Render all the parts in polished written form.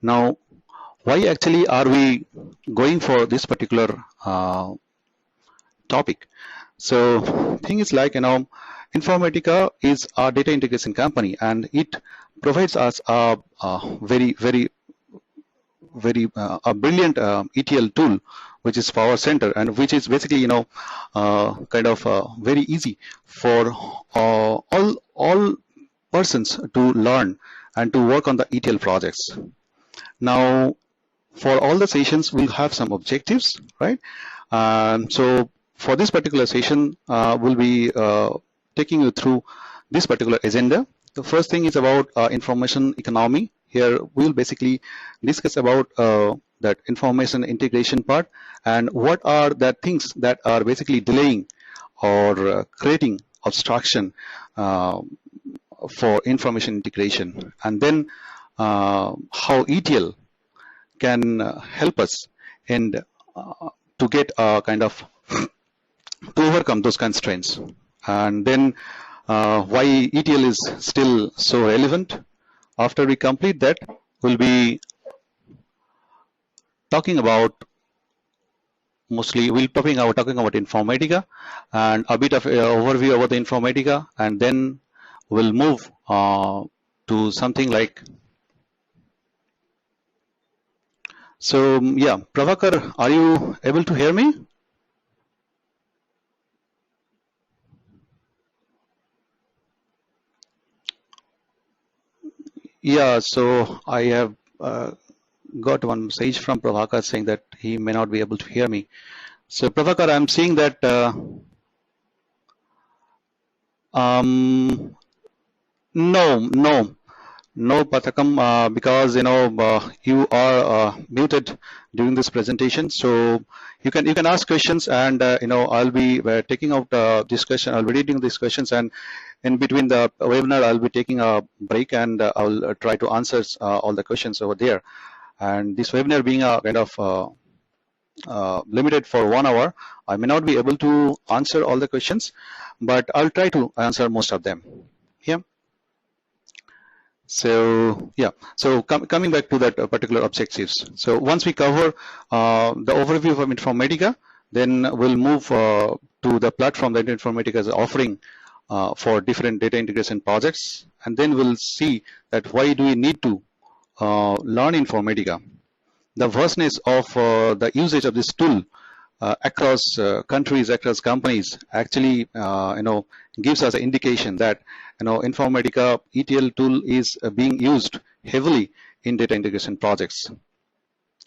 Now, why actually are we going for this particular topic? So, thing is like, Informatica is a data integration company, and it provides us a very a brilliant ETL tool, which is PowerCenter, and which is basically kind of very easy for all persons to learn and to work on the ETL projects. Now, for all the sessions, we'll have some objectives, right? So for this particular session, we'll be taking you through this particular agenda. The first thing is about information economy. Here we'll basically discuss about that information integration part and what are the things that are basically delaying or creating obstruction for information integration, and then how ETL can help us and to get a kind of to overcome those constraints, and then why ETL is still so relevant. After we complete that, we'll be talking about talking about Informatica and a bit of overview about the Informatica, and then we'll move to something like. So yeah, Prabhakar, are you able to hear me? Yeah, so I have got one message from Prabhakar saying that he may not be able to hear me. So Prabhakar, I'm seeing that no, Pathakam, because you are muted during this presentation, so you can ask questions, and I'll be taking out this question. I'll be reading these questions, and in between the webinar, I'll be taking a break, and I'll try to answer all the questions over there. And this webinar being a kind of limited for 1 hour, I may not be able to answer all the questions, but I'll try to answer most of them. Yeah. So yeah, so coming back to that particular objectives. So once we cover the overview of Informatica, then we'll move to the platform that Informatica is offering for different data integration projects, and then we'll see that why do we need to learn Informatica. The vastness of the usage of this tool across countries, across companies, actually gives us an indication that Informatica ETL tool is being used heavily in data integration projects.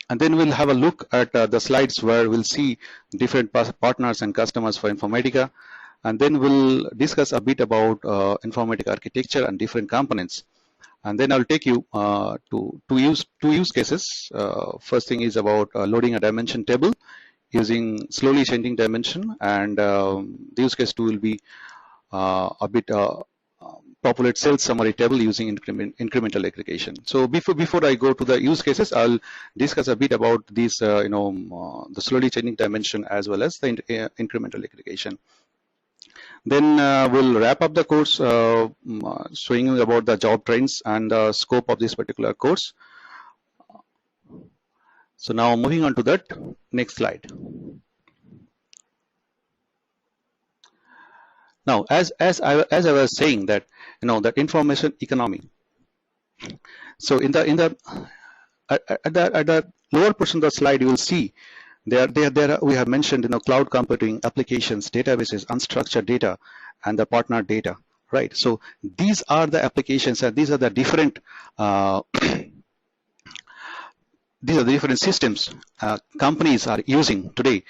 And then we'll have a look at the slides where we'll see different partners and customers for Informatica, and then we'll discuss a bit about Informatica architecture and different components. And then I'll take you to two use cases. First thing is about loading a dimension table using slowly changing dimension, and the use case 2 will be a bit populate sales summary table using incremental aggregation. So before I go to the use cases, I'll discuss a bit about these the slowly changing dimension as well as the incremental aggregation. Then we'll wrap up the course showing you about the job trends and the scope of this particular course. So now moving on to that next slide. Now, as I was saying that that information economy. So in the at the lower portion of the slide, you will see there we have mentioned cloud computing, applications, databases, unstructured data, and the partner data. Right. So these are the applications, and these are the different these are the different systems companies are using today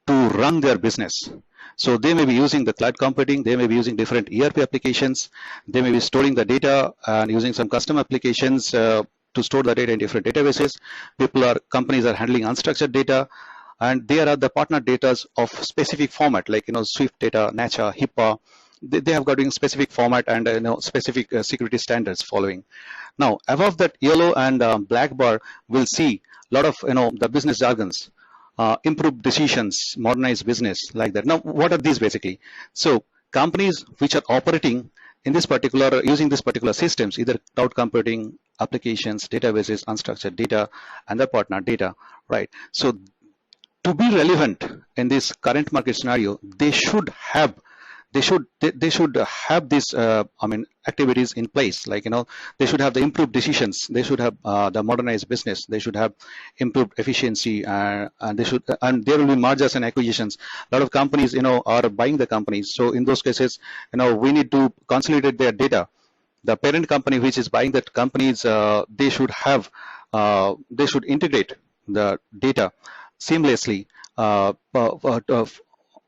to run their business. So they may be using the cloud computing, they may be using different ERP applications, they may be storing the data and using some custom applications to store the data in different databases. Companies are handling unstructured data, and there are the partner data of specific format, like Swift data, NACHA, HIPAA. They have got in specific format and specific security standards following. Now, above that yellow and black bar, we'll see a lot of the business jargons. Improve decisions, modernize business, like that. Now, what are these basically? So companies which are operating in this particular, using this particular systems, either cloud computing, applications, databases, unstructured data, and the partner data, right? So to be relevant in this current market scenario, they should have this activities in place, like they should have the improved decisions, they should have the modernized business, they should have improved efficiency, and there will be mergers and acquisitions. A lot of companies are buying the companies, so in those cases we need to consolidate their data. The parent company which is buying that companies, they should integrate the data seamlessly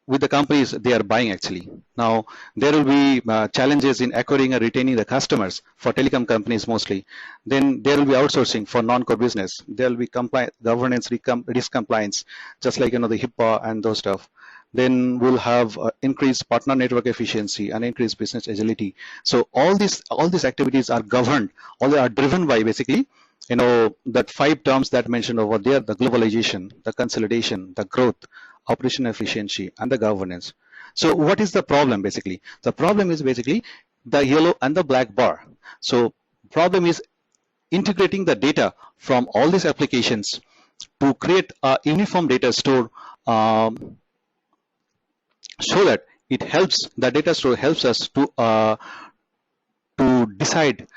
with the companies they are buying actually. Now, there will be challenges in acquiring and retaining the customers for telecom companies mostly. Then there will be outsourcing for non-core business. There will be governance, risk compliance, just like the HIPAA and those stuff. Then we'll have increased partner network efficiency and increased business agility. So all these activities are governed, or they are driven by basically that 5 terms that mentioned over there: the globalization, the consolidation, the growth, operational efficiency, and the governance. So what is the problem basically? The problem is basically the yellow and the black bar. So problem is integrating the data from all these applications to create a uniform data store, so that it helps, the data store helps us to decide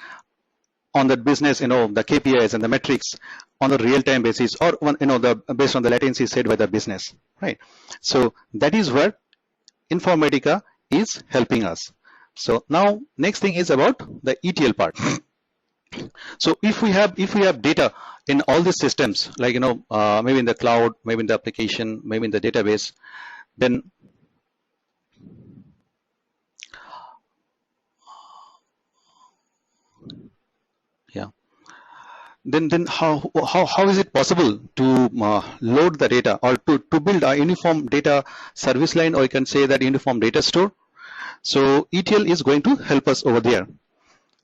on that business, the KPIs and the metrics on a real-time basis, or based on the latency set by the business, right? So that is where Informatica is helping us. So now next thing is about the ETL part. So if we have data in all these systems, like maybe in the cloud, maybe in the application, maybe in the database, then then how is it possible to load the data, or to build a uniform data service line, or you can say that uniform data store? So ETL is going to help us over there.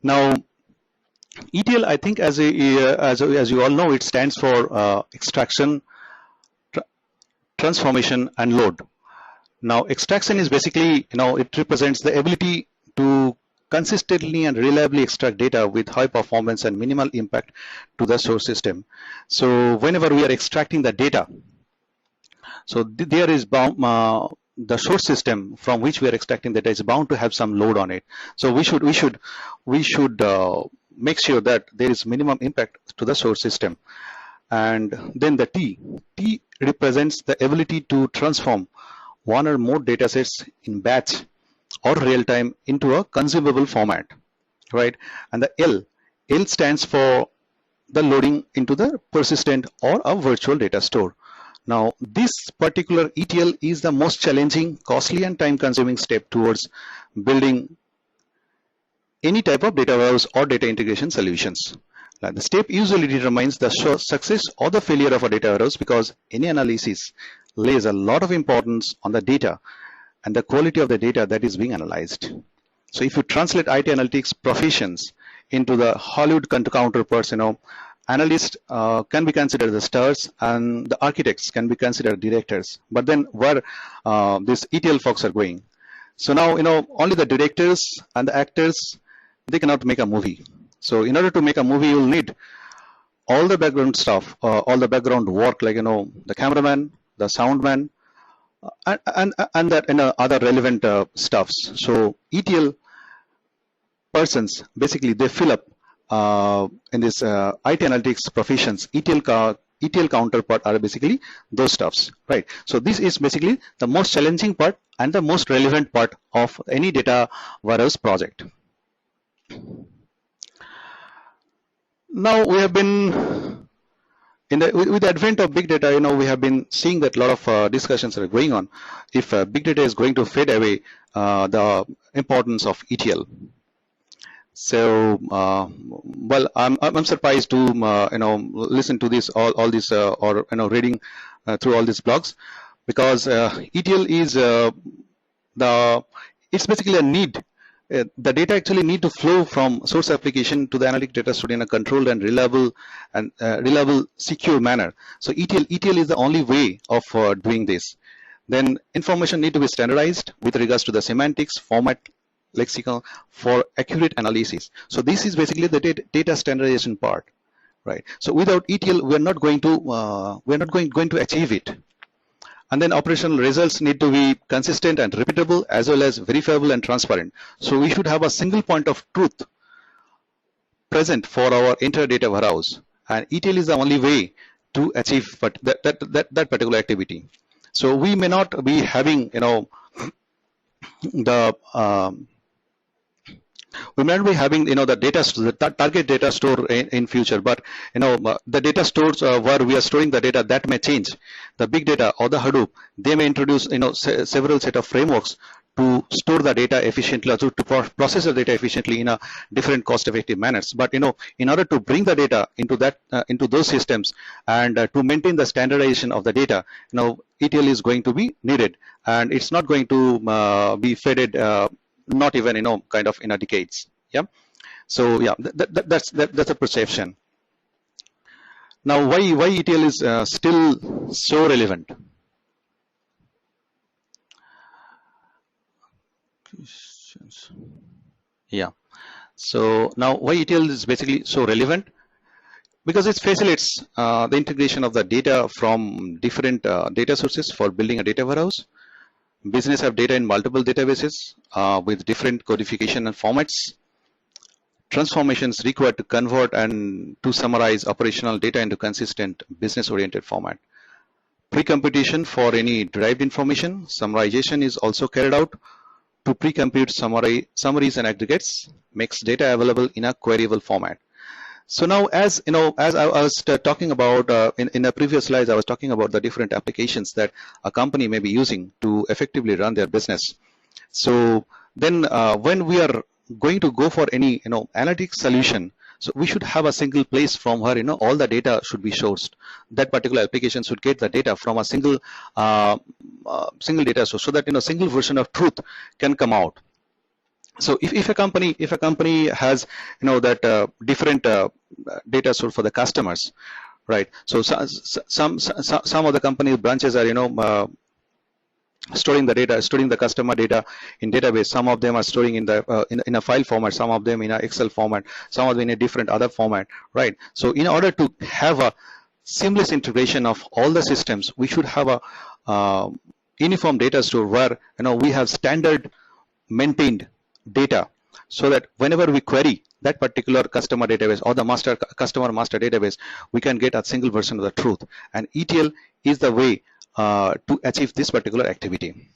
Now ETL, I think, as you all know, it stands for extraction, transformation, and load. Now extraction is basically, it represents the ability to consistently and reliably extract data with high performance and minimal impact to the source system. So whenever we are extracting the data, so there is bound, the source system from which we are extracting data is bound to have some load on it. So we should make sure that there is minimum impact to the source system. And then the T represents the ability to transform one or more data sets in batch or real time into a consumable format, right? And the L stands for the loading into the persistent or a virtual data store. Now this particular ETL is the most challenging, costly, and time consuming step towards building any type of data warehouse or data integration solutions. Now, the step usually determines the success or the failure of a data warehouse, because any analysis lays a lot of importance on the data and the quality of the data that is being analyzed. So if you translate IT analytics professions into the Hollywood counterparts, analysts can be considered the stars, and the architects can be considered directors. But then where these ETL folks are going? So now, only the directors and the actors, they cannot make a movie. So in order to make a movie, you'll need all the background stuff, all the background work, like the cameraman, the soundman, and that other relevant stuffs. So ETL persons, basically, they fill up in this IT analytics professions. ETL counterpart are basically those stuffs, right? So this is basically the most challenging part and the most relevant part of any data warehouse project. Now we have been with the advent of big data, we have been seeing that a lot of discussions are going on if big data is going to fade away the importance of ETL. So, well, I'm surprised to listen to this all this or reading through all these blogs, because ETL is it's basically a need. The data actually need to flow from source application to the analytic data store in a controlled and reliable secure manner. So ETL is the only way of doing this. Then information need to be standardized with regards to the semantics, format, lexicon for accurate analysis. So this is basically the data standardization part, right? So without ETL, we are not going to achieve it. And then operational results need to be consistent and repeatable, as well as verifiable and transparent. So we should have a single point of truth present for our entire data warehouse, and ETL is the only way to achieve that particular activity. So we may not be having, the we might be having, the data, the target data store in future, but the data stores where we are storing the data, that may change. The big data or the Hadoop, they may introduce several set of frameworks to store the data efficiently, or to process the data efficiently in a different cost-effective manners. But in order to bring the data into that into those systems, and to maintain the standardization of the data, ETL is going to be needed, and it's not going to be faded, not even kind of in a decades. Yeah. So yeah, that's a perception. Now, why ETL is still so relevant? Yeah. So now, why ETL is basically so relevant? Because it facilitates the integration of the data from different data sources for building a data warehouse. Business have data in multiple databases with different codification and formats. Transformations required to convert and to summarize operational data into consistent business-oriented format. Pre-computation for any derived information, summarization is also carried out to pre-compute summaries and aggregates, makes data available in a queryable format. So now, as I was talking about in a previous slides, I was talking about the different applications that a company may be using to effectively run their business. So then, when we are going to go for any analytics solution, so we should have a single place from where all the data should be sourced. That particular application should get the data from a single data source, so that single version of truth can come out. So if a company has that different data source for the customers, right? So some of the company branches are storing the customer data in database. Some of them are storing in the in a file format, some of them in an Excel format, some of them in a different other format, right? So in order to have a seamless integration of all the systems, we should have a uniform data store where we have standard maintained data, so that whenever we query that particular customer database or the customer master database, we can get a single version of the truth. And ETL is the way to achieve this particular activity.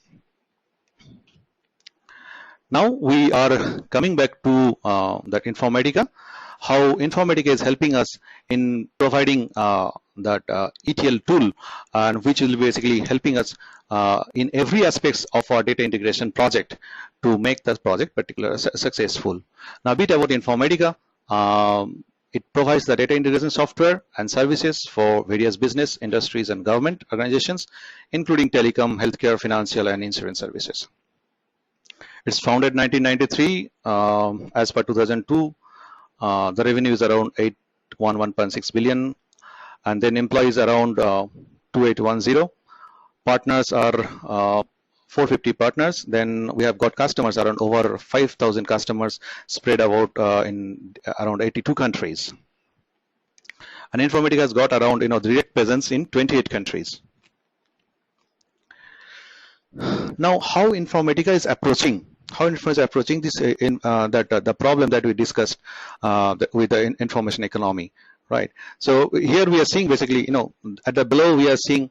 Now we are coming back to that Informatica, how Informatica is helping us in providing that ETL tool, and which will basically helping us in every aspects of our data integration project to make the project particularly successful. Now, a bit about Informatica. It provides the data integration software and services for various business, industries, and government organizations, including telecom, healthcare, financial, and insurance services. It's founded in 1993. As per 2002, the revenue is around 811.6 billion, and then employees around 2810. Partners are 450 partners. Then we have got customers around over 5,000 customers spread about in around 82 countries. And Informatica has got around direct presence in 28 countries. Now, how Informatica is approaching this the problem that we discussed with the information economy, right? So here we are seeing basically at the below we are seeing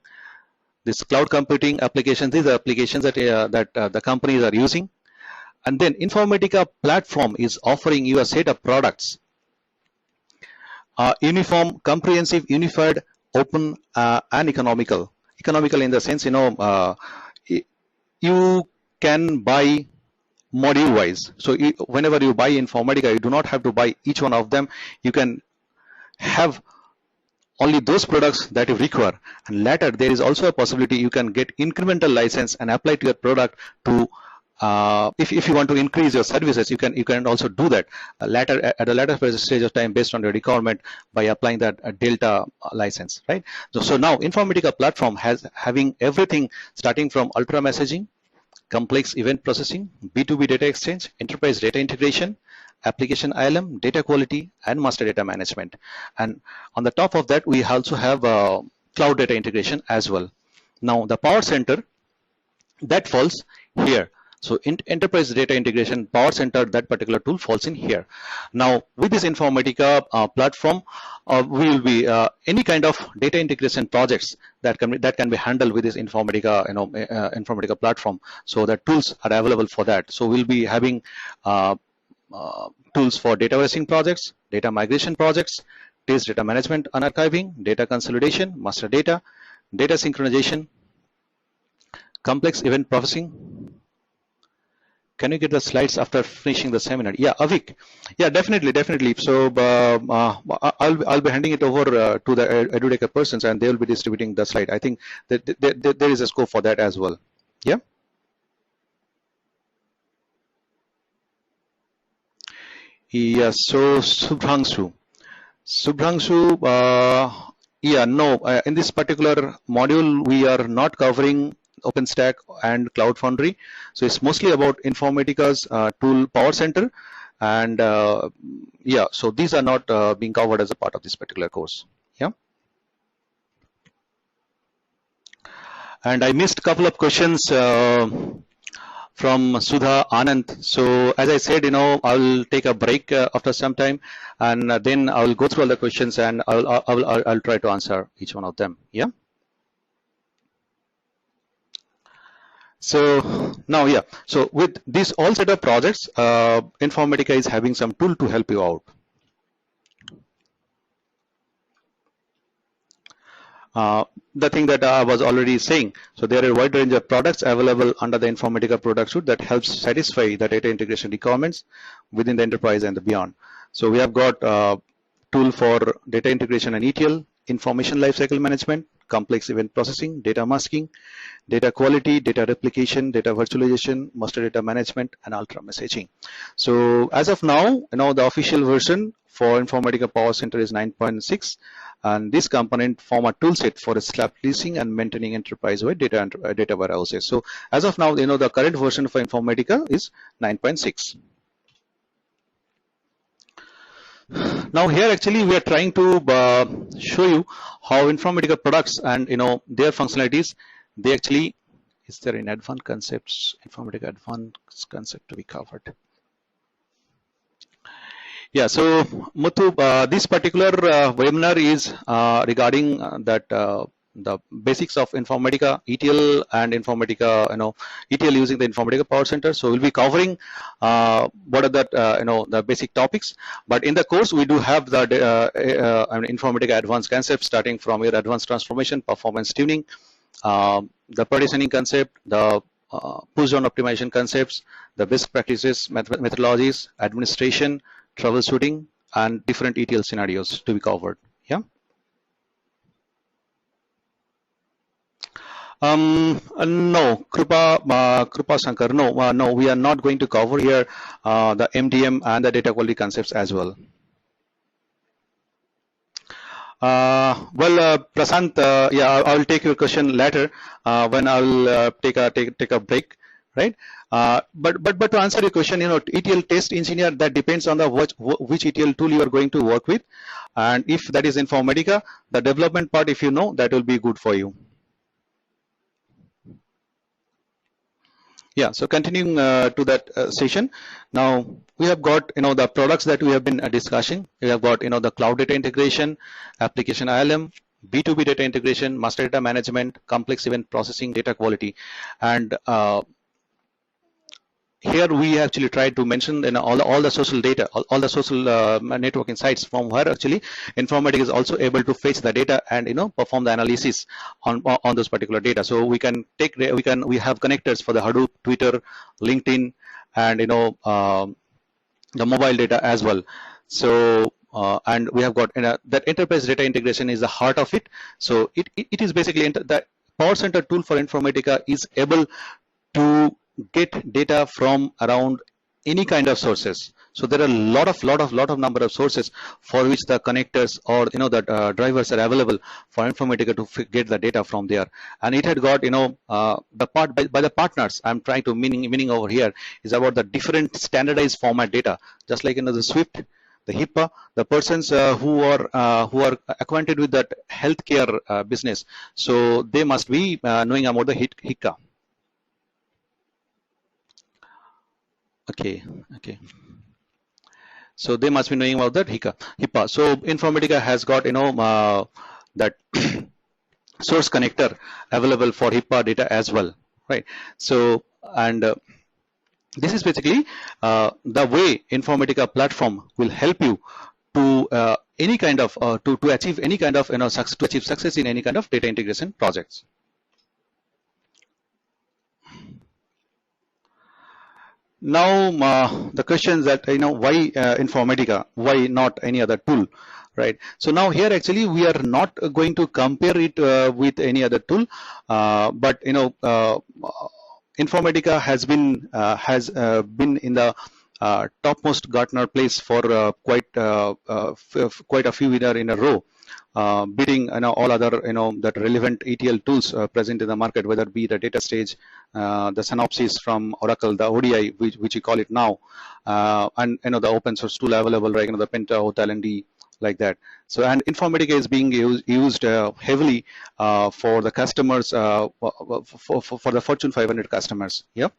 this cloud computing applications. These are applications that the companies are using, and then Informatica Platform is offering you a set of products, uniform, comprehensive, unified, open, and economical. Economical in the sense you can buy module wise. So whenever you buy Informatica, you do not have to buy each one of them. You can have only those products that you require, and later there is also a possibility you can get incremental license and apply to your product to if you want to increase your services, you can also do that later at a later stage of time based on your requirement by applying that delta license, right? So now Informatica Platform having everything starting from ultra messaging, complex event processing, B2B data exchange, enterprise data integration, application ILM, data quality, and master data management. And on the top of that, we also have cloud data integration as well. Now, the PowerCenter, that falls here. So in enterprise data integration, PowerCenter, that particular tool falls in here. Now, with this Informatica platform, we will be any kind of data integration projects that can be handled with this Informatica, Informatica platform. So the tools are available for that. So we'll be having tools for data warehousing projects, data migration projects, test data management and archiving, data consolidation, master data, data synchronization, complex event processing. Can you get the slides after finishing the seminar? Yeah, Avik. Yeah, definitely. So I'll be handing it over to the Edureka persons, and they will be distributing the slide. I think that there is a scope for that as well. Yeah. Yeah. So Subhrangshu, yeah, no. In this particular module, we are not covering OpenStack and Cloud Foundry. So it's mostly about Informatica's tool PowerCenter, and yeah, so these are not being covered as a part of this particular course. Yeah. And I missed a couple of questions from Sudha Anand. So as I said, I'll take a break after some time, and then I'll go through all the questions, and I'll try to answer each one of them. Yeah. So now, yeah, so with this all set of projects, Informatica is having some tool to help you out. The thing that I was already saying, so there are a wide range of products available under the Informatica product suite that helps satisfy the data integration requirements within the enterprise and the beyond. So we have got a tool for data integration and ETL, information lifecycle management, complex event processing, data masking, data quality, data replication, data virtualization, master data management, and ultra messaging. So as of now, the official version for Informatica PowerCenter is 9.6, and this component form a toolset for establishing and maintaining enterprise-wide data warehouses. So as of now, the current version for Informatica is 9.6. Now here actually we are trying to show you how Informatica products and their functionalities, they actually, is there in advanced concepts, Informatica advanced concept to be covered? Yeah, so Muthu, this particular webinar is regarding that the basics of Informatica ETL and Informatica, ETL using the Informatica PowerCenter. So we'll be covering what are that, the basic topics. But in the course, we do have the Informatica advanced concepts, starting from your advanced transformation, performance tuning, the partitioning concept, the push-down optimization concepts, the best practices, methodologies, administration, troubleshooting, and different ETL scenarios to be covered. Yeah. No, Krupa Shankar, no, we are not going to cover here the MDM and the data quality concepts as well. Well, Prasant, yeah, I will take your question later when I will take a break, right? But to answer your question, ETL test engineer, that depends on the which ETL tool you are going to work with, and if that is Informatica, the development part, if you know, that will be good for you. Yeah, so continuing to that session, now we have got the products that we have been discussing. We have got the cloud data integration, application ILM, B2B data integration, master data management, complex event processing, data quality, and here we actually tried to mention all the social data, all the social networking sites from where actually Informatica is also able to fetch the data and perform the analysis on those particular data. So we can take we have connectors for the Hadoop, Twitter, LinkedIn, and the mobile data as well. So and we have got that enterprise data integration is the heart of it. So it is basically the PowerCenter tool for Informatica is able to get data from around any kind of sources. So there are lot of number of sources for which the connectors or the drivers are available for Informatica to get the data from there. And it had got the part by the partners. I'm trying to meaning over here is about the different standardized format data, just like the Swift, the HIPAA, the persons who are acquainted with that healthcare business. So they must be knowing about the HICA. Okay. So they must be knowing about that HIPAA. So Informatica has got that source connector available for HIPAA data as well, right? So and this is basically the way Informatica Platform will help you to any kind of to achieve any kind of to achieve success in any kind of data integration projects. Now the question is that why Informatica, why not any other tool, right? So now here actually we are not going to compare it with any other tool, but Informatica has been in the topmost Gartner place for quite a few years in a row, beating all other that relevant ETL tools present in the market, whether it be the data stage, the Synopsys from Oracle, the ODI, which we call it now, and the open source tool available, right? The Penta, Hotel, and D, like that. So and Informatica is being used heavily for the customers, for the Fortune 500 customers. Yeah.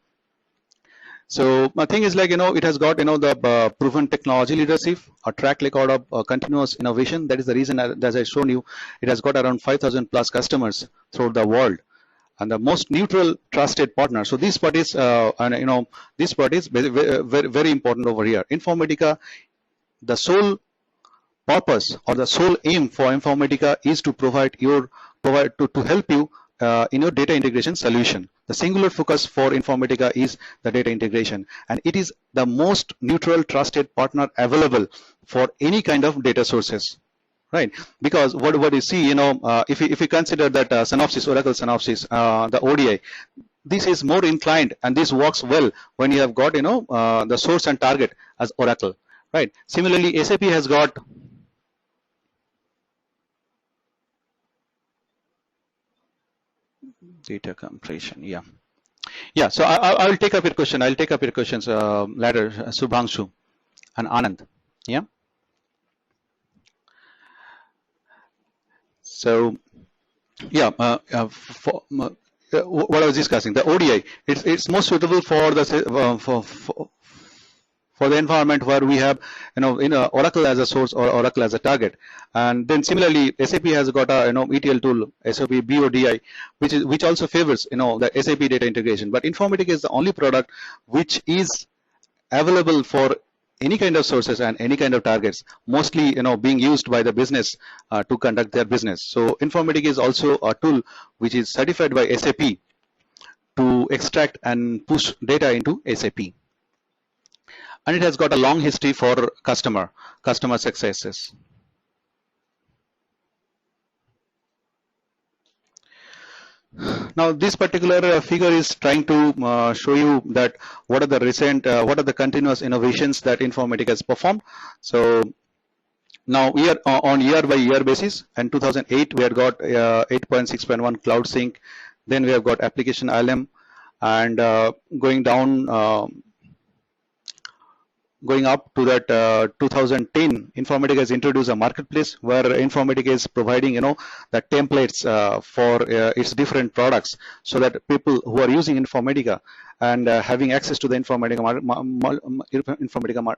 So my thing is like it has got the proven technology leadership, a track record of continuous innovation. That is the reason, as I shown you, it has got around 5,000 plus customers throughout the world, and the most neutral, trusted partner. So this part is this part is very important over here. Informatica, the sole purpose or the sole aim for Informatica is to to help you in your data integration solution. The singular focus for Informatica is the data integration, and it is the most neutral, trusted partner available for any kind of data sources, right? Because what you see, if you consider that Synopsys, Oracle Synopsys, the ODI, this is more inclined, and this works well when you have got the source and target as Oracle, right? Similarly, SAP has got data compression. Yeah. So I will take up your question. I'll take up your questions later, Subhangshu and Anand. Yeah. So yeah, what I was discussing, the ODI, it's most suitable for the for the environment where we have Oracle as a source or Oracle as a target. And then similarly, SAP has got a ETL tool, SAP BODI, which also favors the SAP data integration. But Informatica is the only product which is available for any kind of sources and any kind of targets, mostly being used by the business to conduct their business. So Informatica is also a tool which is certified by SAP to extract and push data into SAP. And it has got a long history for customer successes. Now this particular figure is trying to show you that what are the continuous innovations that Informatica has performed. So now we are on year by year basis. In 2008 we have got 8.6.1 Cloud Sync, then we have got application ILM, and going down going up to that 2010, Informatica has introduced a marketplace where Informatica is providing the templates for its different products, so that people who are using Informatica and having access to the Informatica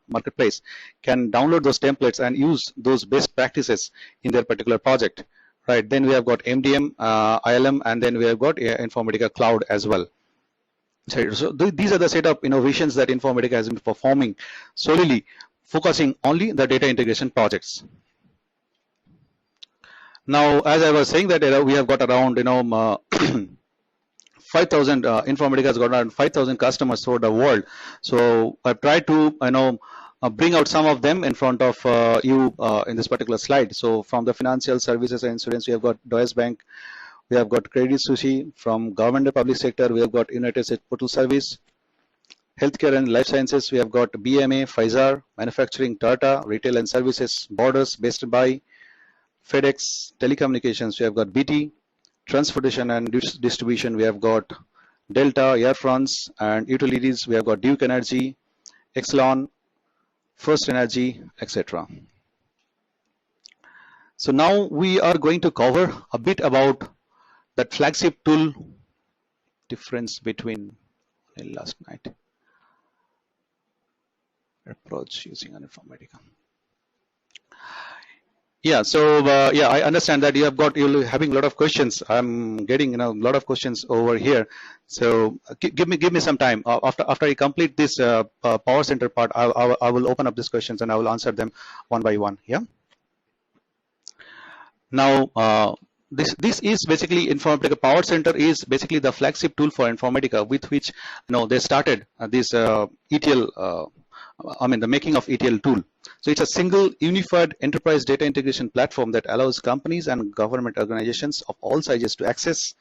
marketplace can download those templates and use those best practices in their particular project, right? Then we have got MDM, ILM, and then we have got Informatica Cloud as well. So these are the set of innovations that Informatica has been performing, solely focusing only the data integration projects. Now, as I was saying that we have got around 5,000 Informatica has got around 5,000 customers throughout the world. So I've tried to bring out some of them in front of you in this particular slide. So from the financial services and insurance, we have got Deutsche Bank. We have got Credit Suisse. From government and public sector, we have got United States Postal Service, Healthcare and life sciences, we have got BMA, Pfizer, manufacturing, Tata, retail and services, Borders, Best Buy, FedEx, telecommunications, we have got BT, transportation and distribution, we have got Delta, Air France, and utilities, we have got Duke Energy, Exelon, First Energy, etc. So now we are going to cover a bit about that flagship tool difference between last night approach using Informatica. Yeah, so yeah, I understand that you're having a lot of questions. I'm getting a lot of questions over here. So give me some time. After I complete this PowerCenter part, I will open up these questions and I will answer them one by one. Yeah. Now this is basically Informatica PowerCenter is basically the flagship tool for Informatica with which they started this ETL. The making of ETL tool. So it's a single unified enterprise data integration platform that allows companies and government organizations of all sizes to access,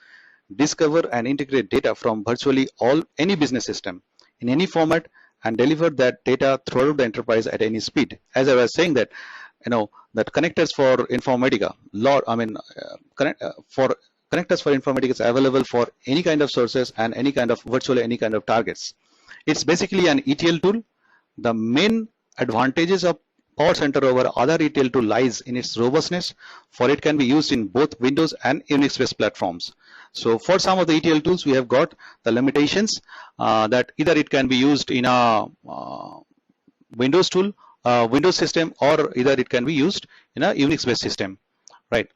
discover, and integrate data from virtually any business system in any format and deliver that data throughout the enterprise at any speed. As I was saying that, that connectors for Informatica, connectors for Informatica is available for any kind of sources and virtually any kind of targets. It's basically an ETL tool. The main advantages of PowerCenter over other ETL tool lies in its robustness, for it can be used in both Windows and Unix-based platforms. So for some of the ETL tools, we have got the limitations that either it can be used in a Windows tool, Windows system, or either it can be used in a Unix-based system, right?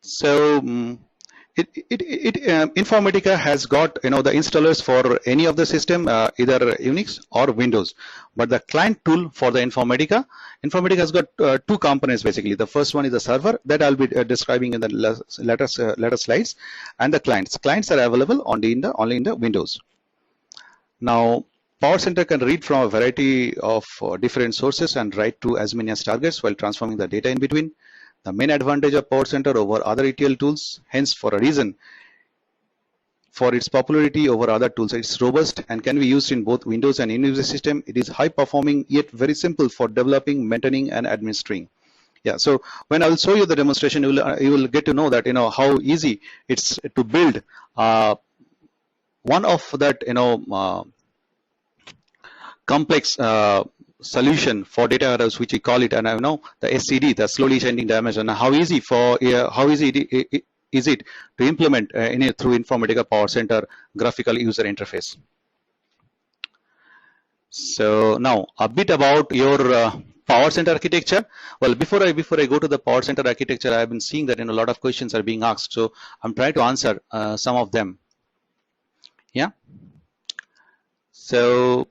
So Informatica has got the installers for any of the system, either Unix or Windows. But the client tool for the Informatica has got two components basically. The first one is the server that I'll be describing in the later slides, and the clients. Clients are available only in the Windows. Now, PowerCenter can read from a variety of different sources and write to as many as targets while transforming the data in between. The main advantage of PowerCenter over other ETL tools, hence for a reason, for its popularity over other tools, it's robust and can be used in both Windows and Unix system. It is high performing yet very simple for developing, maintaining, and administering. Yeah, so when I will show you the demonstration, you will get to know that how easy it's to build one of that complex solution for data warehouse, which we call it, and I know the SCD, the slowly changing dimension. How easy is it to implement through Informatica PowerCenter graphical user interface. So now a bit about your PowerCenter architecture. Well, before I go to the PowerCenter architecture, I've been seeing that a lot of questions are being asked, so I'm trying to answer some of them. Yeah. So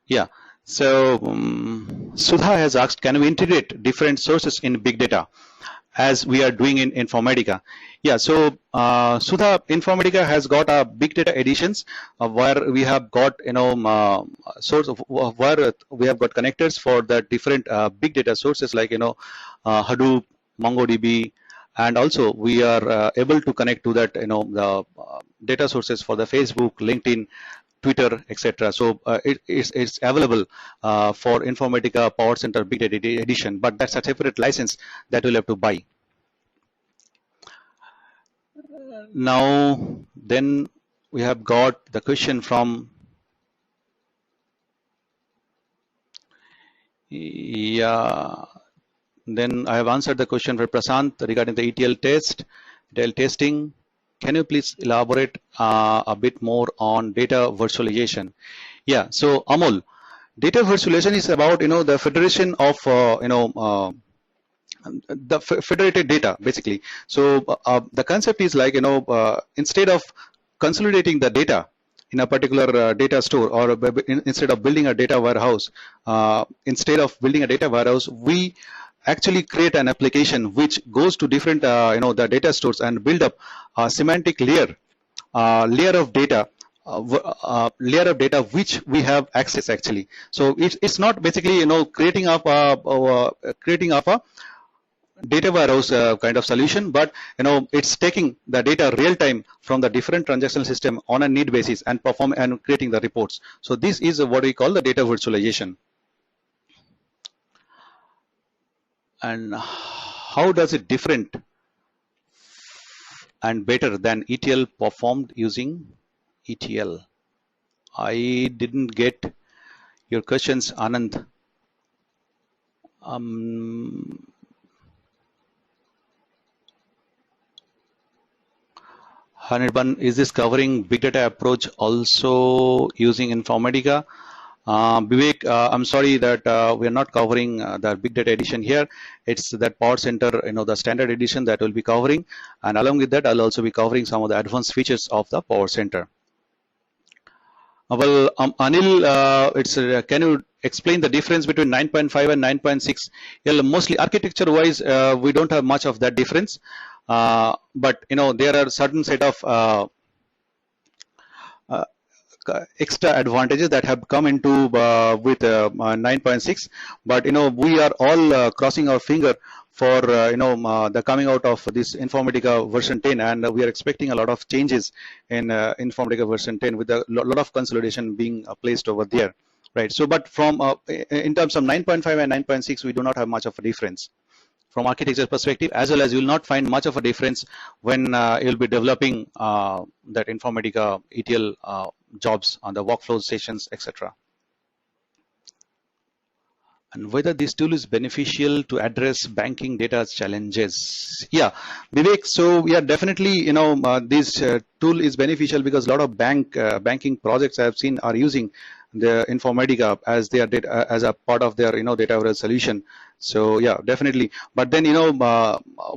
yeah, so Sudha has asked, can we integrate different sources in big data as we are doing in Informatica? Yeah, so Sudha, Informatica has got a big data editions where we have got source of where we have got connectors for the different big data sources like Hadoop, MongoDB, and also we are able to connect to that the data sources for the Facebook, LinkedIn, Twitter, etc. So it's available for Informatica PowerCenter Big Data Edition, but that's a separate license that you'll have to buy. Now, then we have got the question from then I have answered the question for Prasant regarding the ETL testing. Can you please elaborate a bit more on data virtualization? Yeah, so Amol, data virtualization is about the federation of the federated data basically. So the concept is like instead of consolidating the data in a particular data store, or instead of building a data warehouse, we actually create an application which goes to different the data stores and build up a semantic layer of data, which we have access actually. So it's not basically creating up a data warehouse kind of solution, but it's taking the data real time from the different transactional system on a need basis and creating the reports. So this is what we call the data virtualization. And how does it different and better than ETL performed using ETL? I didn't get your questions, Anand. Anirban, is this covering big data approach also using Informatica? Vivek, I'm sorry that we are not covering the big data edition here. It's that PowerCenter, the standard edition that will be covering, and along with that, I'll also be covering some of the advanced features of the PowerCenter. Well, Anil, can you explain the difference between 9.5 and 9.6? Yeah, mostly architecture-wise, we don't have much of that difference, but there are certain set of extra advantages that have come into with 9.6, but we are all crossing our finger for the coming out of this Informatica version 10, and we are expecting a lot of changes in Informatica version 10 with a lot of consolidation being placed over there, right? So, but from in terms of 9.5 and 9.6, we do not have much of a difference from architecture perspective, as well as you will not find much of a difference when you'll be developing that Informatica ETL jobs on the workflow sessions, etc. And whether this tool is beneficial to address banking data challenges. Yeah, Vivek, so yeah, definitely, this tool is beneficial because a lot of banking projects I have seen are using the Informatica as their data, as a part of their data warehouse solution. So yeah, definitely. But then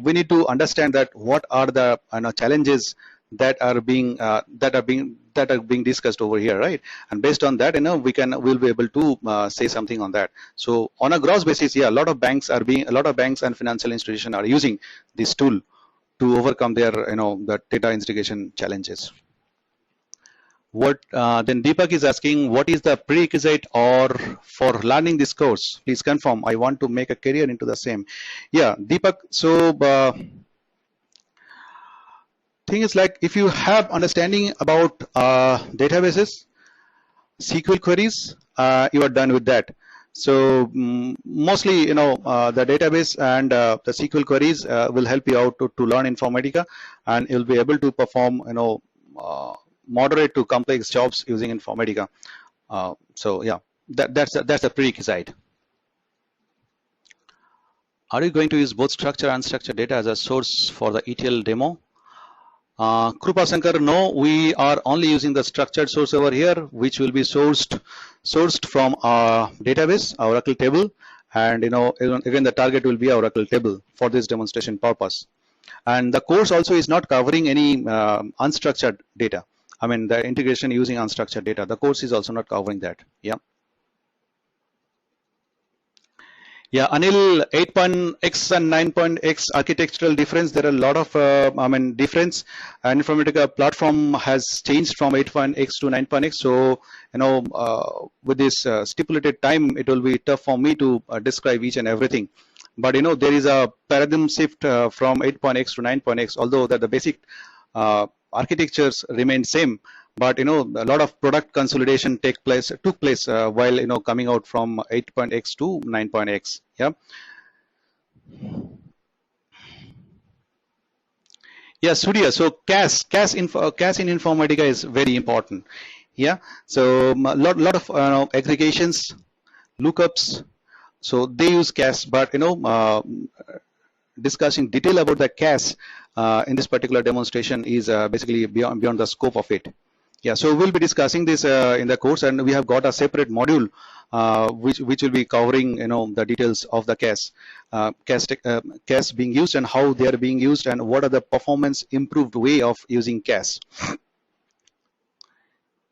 we need to understand that what are the challenges that are being discussed over here, right? And based on that, we'll be able to say something on that. So on a gross basis, yeah, a lot of banks and financial institutions are using this tool to overcome their the data integration challenges. What then Deepak is asking, what is the prerequisite or for learning this course? Please confirm. I want to make a career into the same. Yeah, Deepak. So thing is, like, if you have understanding about databases, SQL queries, you are done with that. So mostly, the database and the SQL queries will help you out to learn Informatica, and you'll be able to perform, moderate to complex jobs using Informatica. So yeah, that's the prerequisite. Are you going to use both structured and unstructured data as a source for the ETL demo? Krupa Shankar, no, we are only using the structured source over here, which will be sourced from our database, our Oracle table, and again the target will be our Oracle table for this demonstration purpose. And the course also is not covering any unstructured data. I mean, the integration using unstructured data. The course is also not covering that. Yeah. Yeah, Anil, 8.x and 9.x architectural difference. There are a lot of, difference. And Informatica Platform has changed from 8.x to 9.x. So, with this stipulated time, it will be tough for me to describe each and everything. But there is a paradigm shift from 8.x to 9.x. Although that the basic architectures remain same, but a lot of product consolidation took place while coming out from 8.x to 9.x. Yeah. Yeah, Surya. So CAS in Informatica is very important. Yeah. So a lot of aggregations, lookups. So they use CAS, but discussing detail about the CAS in this particular demonstration is basically beyond the scope of it. Yeah, so we'll be discussing this in the course, and we have got a separate module which will be covering the details of the CAS being used and how they are being used and what are the performance improved way of using CAS.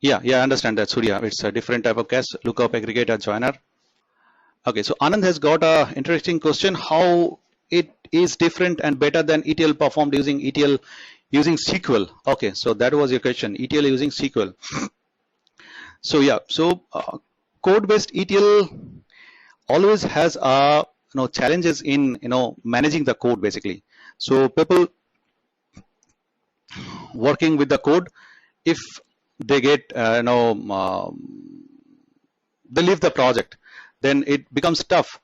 Yeah, I understand that, Surya. It's a different type of CAS, lookup, aggregator, joiner. Okay, so Anand has got a interesting question, how it is different and better than ETL performed using ETL using SQL. Okay, so that was your question, ETL using SQL. So yeah, so code-based ETL always has challenges in managing the code basically. So people working with the code, if they get they leave the project, then it becomes tough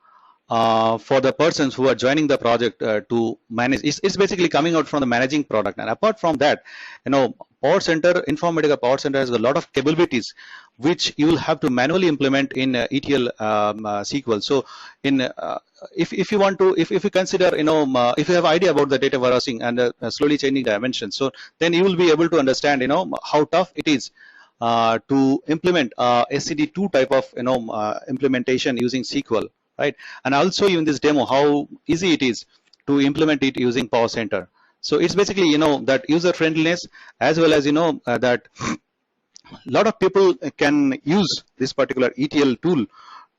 for the persons who are joining the project to manage. It's basically coming out from the managing product. And apart from that, PowerCenter, Informatica PowerCenter has a lot of capabilities which you will have to manually implement in ETL SQL. So in if you want to, if you consider, if you have idea about the data warehousing and slowly changing dimensions, so then you will be able to understand, how tough it is to implement SCD2 type of implementation using SQL, right? And I'll show you in this demo how easy it is to implement it using PowerCenter. So it's basically that user friendliness, as well as that a lot of people can use this particular ETL tool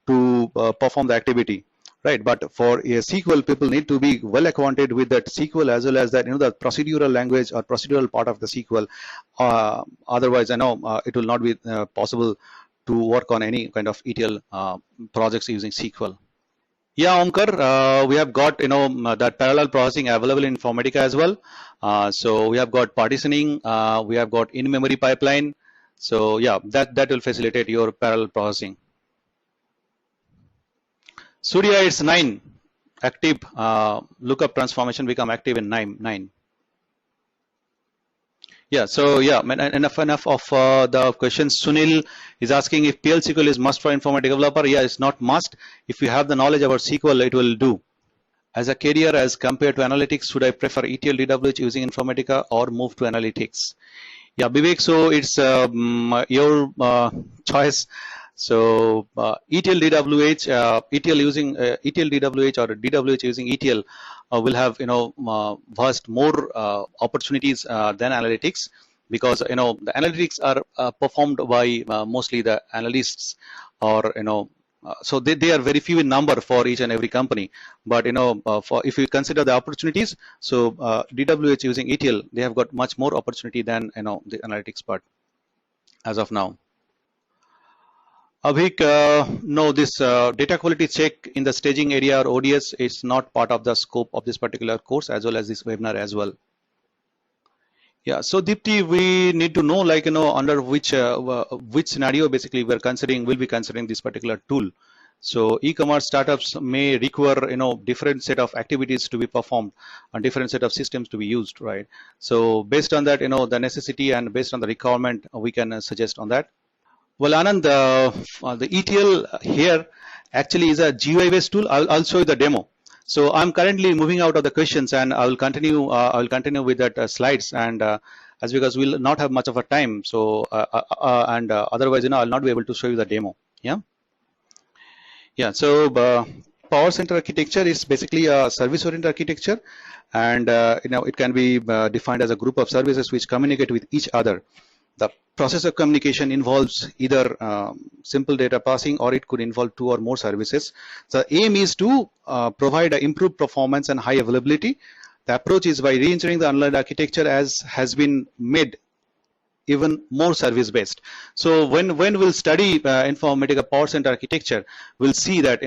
to perform the activity, right? But for a SQL, people need to be well acquainted with that SQL, as well as that the procedural language or procedural part of the SQL. Otherwise, it will not be possible to work on any kind of ETL projects using SQL. Yeah, Omkar, we have got that parallel processing available in Informatica as well. So we have got partitioning, we have got in-memory pipeline. So yeah, that will facilitate your parallel processing. Surya, it's 9 active. Lookup transformation become active in 9. Yeah, so yeah, enough of the questions. Sunil is asking if PL SQL is must for Informatica developer. Yeah, it's not must. If you have the knowledge about SQL, it will do. As a career, as compared to analytics, should I prefer ETL DWH using Informatica or move to analytics? Yeah, Vivek, so it's your choice. So ETL DWH, ETL using ETL DWH or DWH using ETL will have vast more opportunities than analytics, because the analytics are performed by mostly the analysts, or so they are very few in number for each and every company. But for if you consider the opportunities, so DWH using ETL, they have got much more opportunity than the analytics part as of now. Abhik, no, this data quality check in the staging area or ODS is not part of the scope of this particular course, as well as this webinar as well. Yeah, so Deepti, we need to know, like, under which scenario basically we'll be considering this particular tool. So e-commerce startups may require, different set of activities to be performed and different set of systems to be used, right? So based on that, the necessity and based on the requirement, we can suggest on that. Well, Anand, the ETL here actually is a GUI-based tool. I'll show you the demo. So I'm currently moving out of the questions, and I will continue. With that slides, and as because we'll not have much of a time. So otherwise, I'll not be able to show you the demo. Yeah. Yeah. So PowerCenter architecture is basically a service-oriented architecture, and it can be defined as a group of services which communicate with each other. The process of communication involves either simple data passing, or it could involve 2 or more services. The aim is to provide improved performance and high availability. The approach is by re-engineering the underlying architecture, as has been made even more service based. So when we'll study Informatica PowerCenter architecture, we'll see that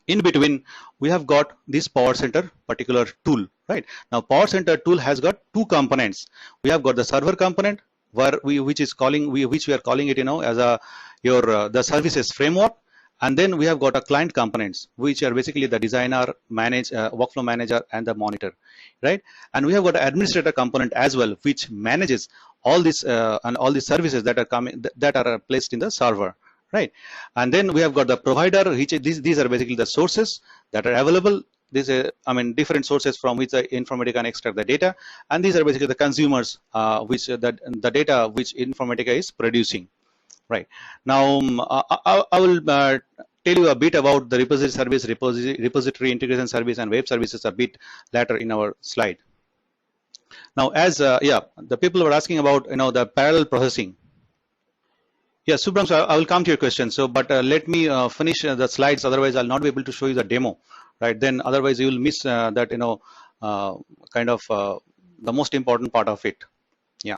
in between we have got this PowerCenter particular tool, right? Now PowerCenter tool has got 2 components. We have got the server component, which we are calling it as the services framework, and then we have got a client components, which are basically the designer, workflow manager, and the monitor, right? And we have got an administrator component as well, which manages all this and all the services that are placed in the server, right? And then we have got the provider, which these are basically the sources that are available. These are, different sources from which the Informatica can extract the data, and these are basically the consumers, which the data which Informatica is producing, right? Now I will tell you a bit about the repository service, repository integration service, and web services a bit later in our slide. Now, as the people were asking about the parallel processing. Yeah, Subram, so I will come to your question. So, but let me finish the slides. Otherwise, I'll not be able to show you the demo, right? Then, otherwise, you will miss that kind of the most important part of it. Yeah.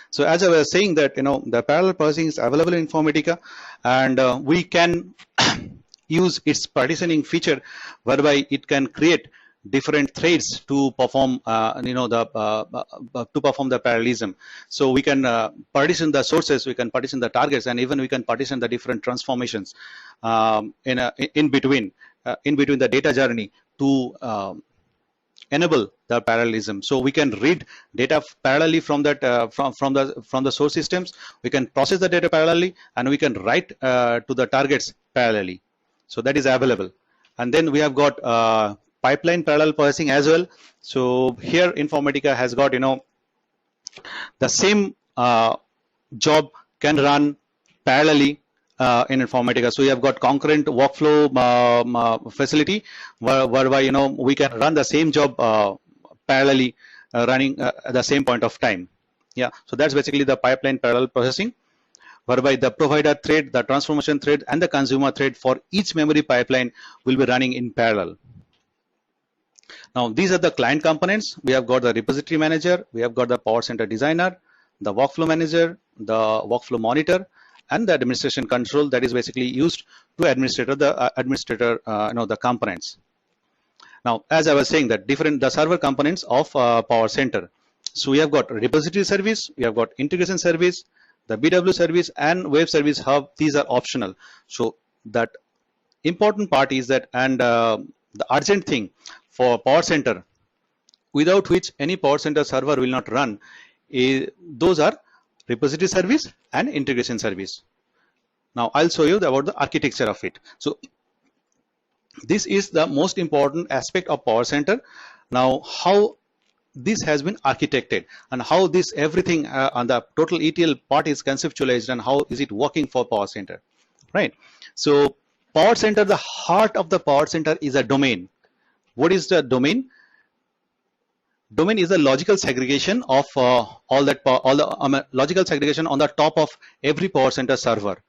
So, as I was saying that the parallel processing is available in Informatica, and we can use its partitioning feature, whereby it can create different threads to perform to perform the parallelism. So we can partition the sources, we can partition the targets, and even we can partition the different transformations in between the data journey to enable the parallelism. So we can read data parallelly from that from the source systems. We can process the data parallelly, and we can write to the targets parallelly. So that is available. And then we have got pipeline parallel processing as well. So here Informatica has got the same job can run parallelly in Informatica. So you have got concurrent workflow facility whereby we can run the same job parallelly running at the same point of time. Yeah, so that's basically the pipeline parallel processing, whereby the provider thread, the transformation thread, and the consumer thread for each memory pipeline will be running in parallel. Now, these are the client components. We have got the repository manager, we have got the PowerCenter designer, the workflow manager, the workflow monitor, and the administration control that is basically used to administer the components. Now, as I was saying, that the server components of PowerCenter. So we have got repository service, we have got integration service, the BW service, and web service hub. These are optional. So that important part is that, and the urgent thing for PowerCenter, without which any PowerCenter server will not run, those are repository service and integration service. Now I'll show you about the architecture of it. So this is the most important aspect of PowerCenter. Now, how this has been architected and how this everything on the total ETL part is conceptualized and how is it working for PowerCenter, right? So PowerCenter, the heart of the PowerCenter is a domain. What is the domain? Domain is a logical segregation of logical segregation on the top of every PowerCenter server.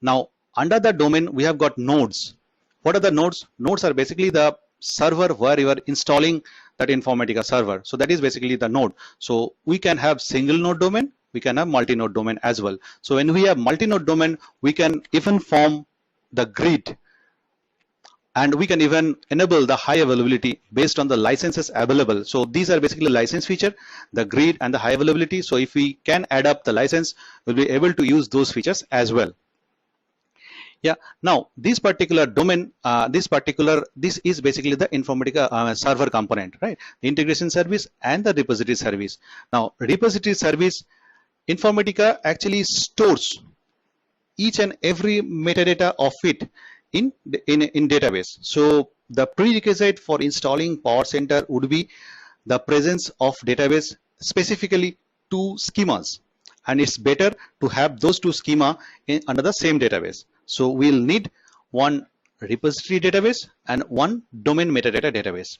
Now, under the domain, we have got nodes. What are the nodes? Nodes are basically the server where you are installing that Informatica server. So that is basically the node. So we can have single node domain, we can have multi-node domain as well. So when we have multi-node domain, we can even form the grid, and we can even enable the high availability based on the licenses available. So these are basically license feature, the grid and the high availability. So if we can add up the license, we'll be able to use those features as well. Yeah, now this particular domain, this is basically the Informatica server component, right? The integration service and the repository service. Now, repository service, Informatica actually stores each and every metadata of it in database. So the prerequisite for installing PowerCenter would be the presence of database, specifically 2 schemas, and it's better to have those 2 schema under the same database. So we'll need one repository database and one domain metadata database.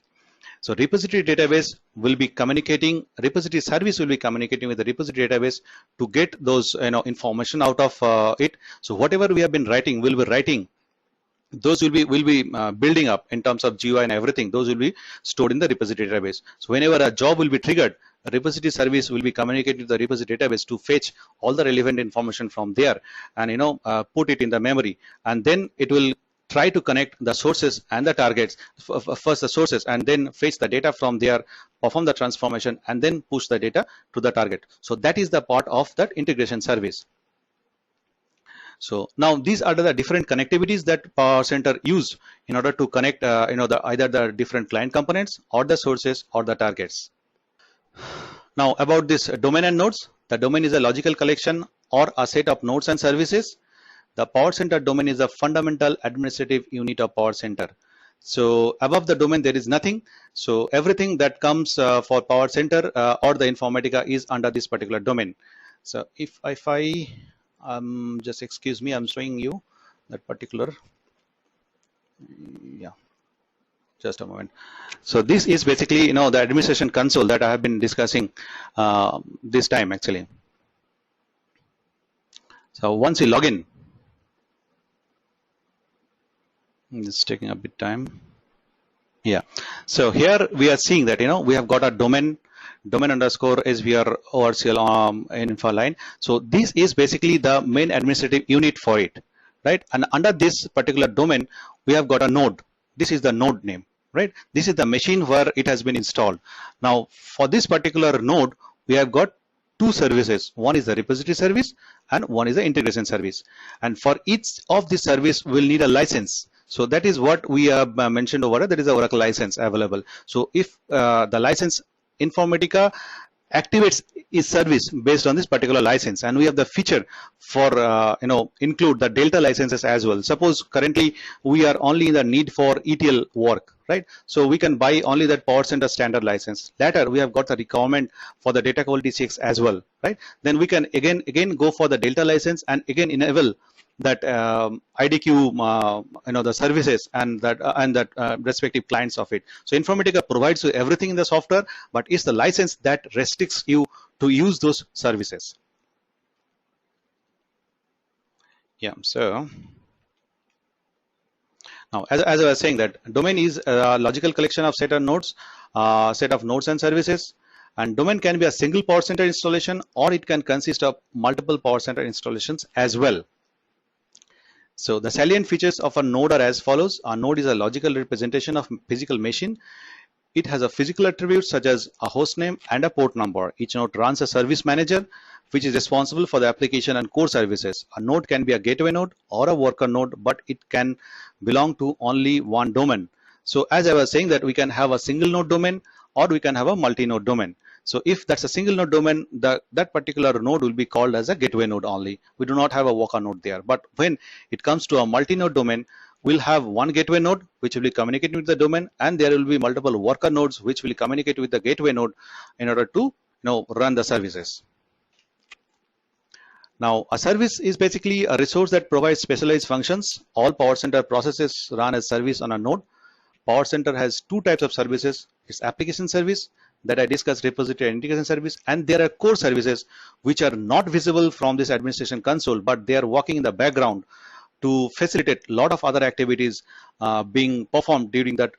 So repository database will be communicating, repository service will be communicating with the repository database to get those information out of it. So whatever we have been writing, we'll be writing. Those will be building up in terms of GUI and everything. Those will be stored in the repository database. So whenever a job will be triggered, a repository service will be communicating to the repository database to fetch all the relevant information from there and put it in the memory, and then it will try to connect the sources and the targets, first the sources, and then fetch the data from there, perform the transformation, and then push the data to the target. So that is the part of that integration service. So now these are the different connectivities that PowerCenter use in order to connect either the different client components or the sources or the targets. Now about this domain and nodes, the domain is a logical collection or a set of nodes and services. The PowerCenter domain is a fundamental administrative unit of PowerCenter. So above the domain there is nothing. So everything that comes for PowerCenter or the Informatica is under this particular domain. So if I just excuse me, I'm showing you that particular, yeah, just a moment. So this is basically the administration console that I have been discussing this time actually. So once you log in, it's taking a bit time. Yeah. So here we are seeing that, we have got a domain underscore SVR ORCL info line. So this is basically the main administrative unit for it, right? And under this particular domain, we have got a node. This is the node name, right? This is the machine where it has been installed. Now, for this particular node, we have got two services. One is the repository service and one is the integration service. And for each of the service, we'll need a license. So that is what we have mentioned over there. There is a Oracle license available. So if the license Informatica activates its service based on this particular license, and we have the feature for include the delta licenses as well. Suppose currently we are only in the need for ETL work, right? So we can buy only that PowerCenter standard license. Later we have got the requirement for the data quality checks as well, right? Then we can again go for the delta license and again enable that IDQ, the services and that respective clients of it. So Informatica provides you everything in the software, but it's the license that restricts you to use those services. Yeah. So now, as I was saying, that domain is a logical collection of set of nodes and services. And domain can be a single PowerCenter installation, or it can consist of multiple PowerCenter installations as well. So the salient features of a node are as follows. A node is a logical representation of physical machine. It has a physical attribute such as a host name and a port number. Each node runs a service manager, which is responsible for the application and core services. A node can be a gateway node or a worker node, but it can belong to only one domain. So as I was saying, that we can have a single node domain or we can have a multi-node domain. So if that's a single node domain, that particular node will be called as a gateway node only. We do not have a worker node there. But when it comes to a multi-node domain, we'll have one gateway node which will be communicating with the domain, and there will be multiple worker nodes which will communicate with the gateway node in order to run the services. Now, a service is basically a resource that provides specialized functions. All PowerCenter processes run as service on a node. PowerCenter has two types of services. It's application service that I discussed, repository and integration service, and there are core services which are not visible from this administration console, but they are working in the background to facilitate a lot of other activities being performed during that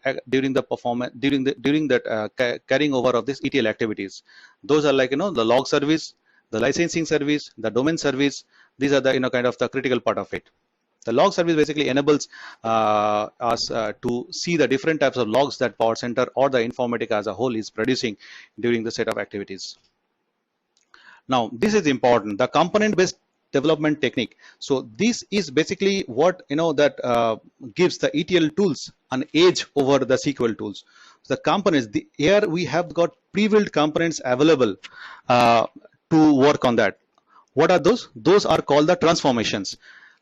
carrying over of this ETL activities. Those are like the log service, the licensing service, the domain service. These are the kind of the critical part of it. The log service basically enables us to see the different types of logs that PowerCenter or the Informatica as a whole is producing during the set of activities. Now, this is important, the component-based development technique. So this is basically what that gives the ETL tools an edge over the SQL tools. So the components, here we have got pre-built components available to work on that. What are those? Those are called the transformations.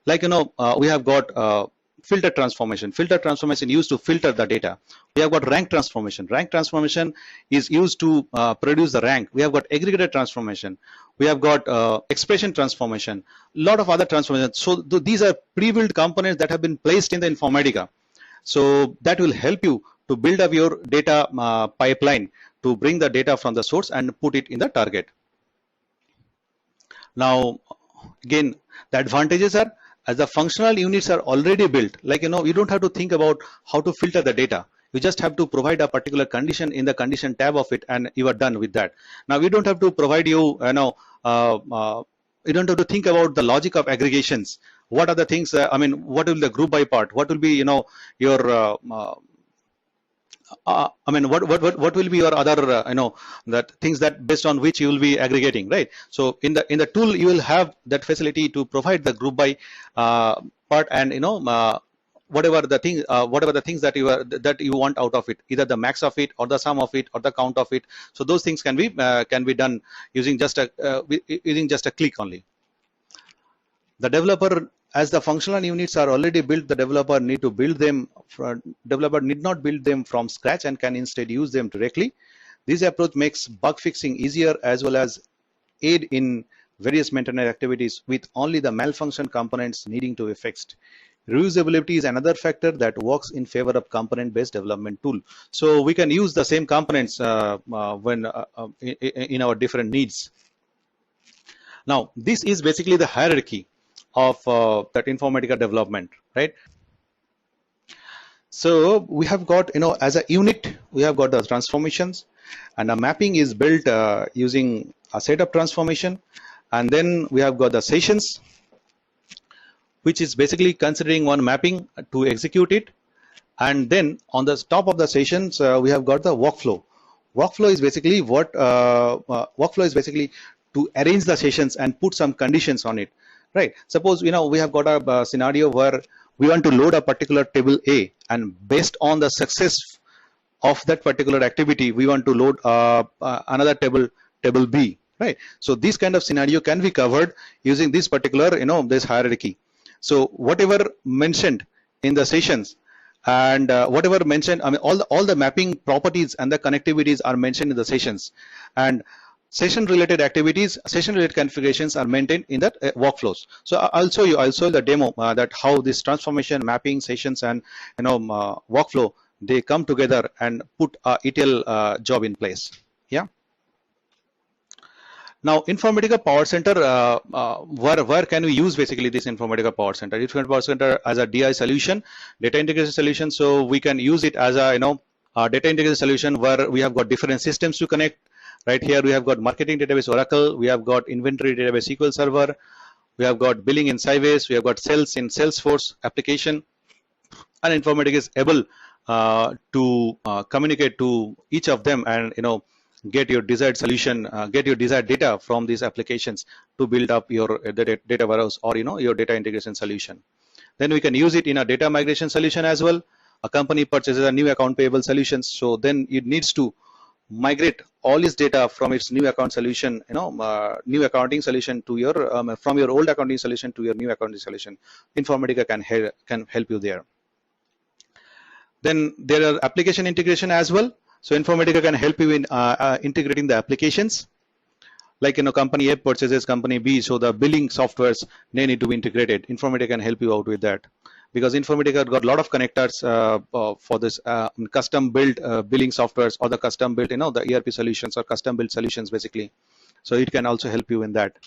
Like we have got filter transformation. Filter transformation used to filter the data. We have got rank transformation. Rank transformation is used to produce the rank. We have got aggregator transformation. We have got expression transformation. A lot of other transformations. So these are pre-built components that have been placed in the Informatica. So that will help you to build up your data pipeline to bring the data from the source and put it in the target. Now, again, the advantages are, as the functional units are already built, like you don't have to think about how to filter the data. You just have to provide a particular condition in the condition tab of it, and you are done with that. Now we don't have to provide you, you don't have to think about the logic of aggregations. What are the things? What will the group by part? What will be your what will be your other that things that based on which you will be aggregating, right? So in the tool you will have that facility to provide the group by part, and whatever the things that you want out of it, either the max of it or the sum of it or the count of it. So those things can be done using just a click only. The developer, as the functional units are already built, the developer need not build them from scratch and can instead use them directly. This approach makes bug fixing easier as well as aid in various maintenance activities with only the malfunction components needing to be fixed. Reusability is another factor that works in favor of component-based development tool. So we can use the same components when in our different needs. Now, this is basically the hierarchy. of that Informatica development, right? So we have got, as a unit, we have got the transformations, and a mapping is built using a setup transformation, and then we have got the sessions, which is basically considering one mapping to execute it, and then on the top of the sessions we have got the workflow. Workflow is basically to arrange the sessions and put some conditions on it, right? Suppose we have got a scenario where we want to load a particular table A, and based on the success of that particular activity, we want to load another table B, right? So this kind of scenario can be covered using this particular this hierarchy. So whatever mentioned in the sessions, and whatever mentioned, I mean, all the mapping properties and the connectivities are mentioned in the sessions, and session related activities, session related configurations are maintained in that workflows. So I'll show you the demo that how this transformation, mapping, sessions, and workflow, they come together and put a ETL job in place. Yeah. Now, Informatica PowerCenter, where can we use basically this Informatica PowerCenter? Informatica PowerCenter as a DI solution, data integration solution. So we can use it as a data integration solution where we have got different systems to connect. Right here we have got marketing database Oracle, we have got inventory database SQL Server, we have got billing in Sybase, we have got sales in Salesforce application, and Informatica is able to communicate to each of them and get your desired solution, get your desired data from these applications to build up your data warehouse or your data integration solution. Then we can use it in a data migration solution as well. A company purchases a new account payable solution, so then it needs to migrate all its data from its new account solution, new accounting solution to your from your old accounting solution to your new accounting solution. Informatica can help you there. Then there are application integration as well. So Informatica can help you in integrating the applications. Like company A purchases company B, so the billing softwares, they need to be integrated. Informatica can help you out with that, because Informatica got a lot of connectors for this custom built billing softwares, or the custom built the ERP solutions or custom built solutions basically. So it can also help you in that.